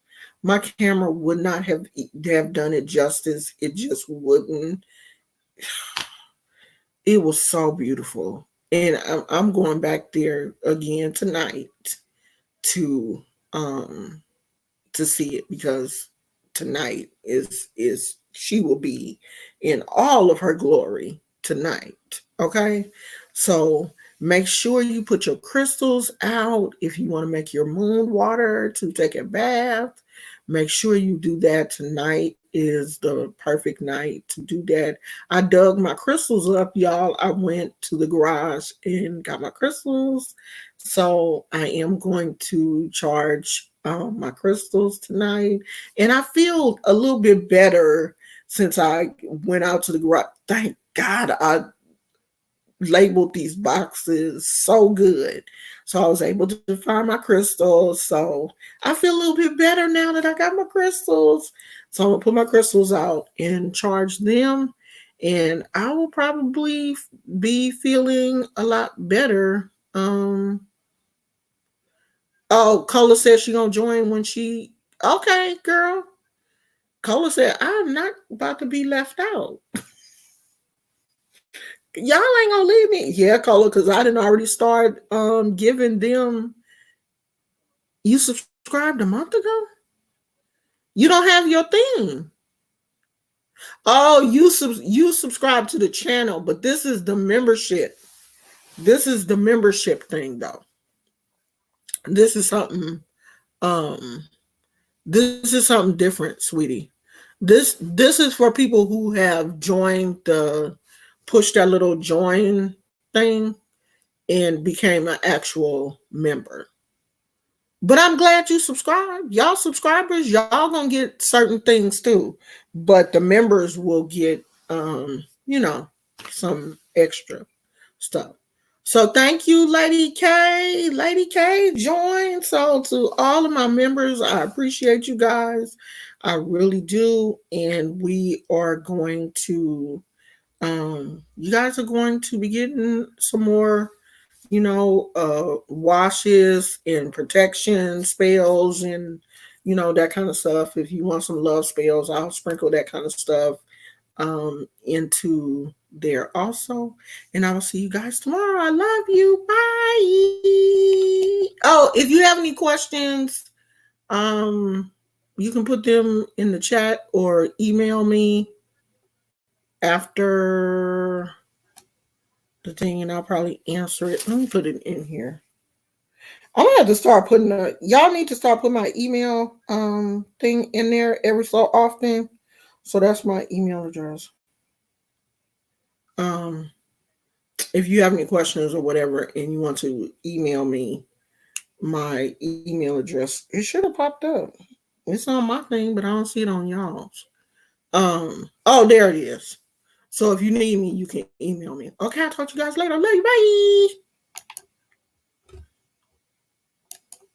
My camera would not have done it justice. It just wouldn't. It was so beautiful. And I'm going back there again tonight to um to see it, because tonight is she will be in all of her glory tonight. Okay? So make sure you put your crystals out if you want to make your moon water to take a bath. Make sure you do that. Tonight is the perfect night to do that. I dug my crystals up, y'all. I went to the garage and got my crystals. So I am going to charge my crystals tonight. And I feel a little bit better since I went out to the garage. Thank God I labeled these boxes so good. So I was able to find my crystals. So I feel a little bit better now that I got my crystals. So I'm gonna put my crystals out and charge them. And I will probably be feeling a lot better. Oh, Cola said she gonna join when she. Okay, girl. Cola said I'm not about to be left out. Y'all ain't gonna leave me. Yeah, Cola, because I didn't already start giving them. You subscribed a month ago? You don't have your thing. Oh, you subscribe to the channel, but this is the membership. This is the membership thing though. This is something um this is something different, sweetie. This is for people who have joined the push that little join thing and became an actual member. But I'm glad you subscribe. Y'all subscribers, y'all gonna get certain things too. But the members will get some extra stuff. So thank you, Lady K. Lady K joined. So to all of my members, I appreciate you guys. I really do. And we are going to you guys are going to be getting some more washes and protection spells and that kind of stuff. If you want some love spells, I'll sprinkle that kind of stuff into there also. And I will see you guys tomorrow. I love you. Bye. Oh, if you have any questions, you can put them in the chat or email me after the thing, and I'll probably answer it. Let me put it in here. I'm gonna have to start putting y'all need to start putting my email thing in there every so often. So that's my email address. Um if you have any questions or whatever and you want to email me, my email address, it should have popped up. It's on my thing, but I don't see it on y'all's. Oh, there it is. So if you need me, you can email me. Okay, I'll talk to you guys later. Love you. Bye.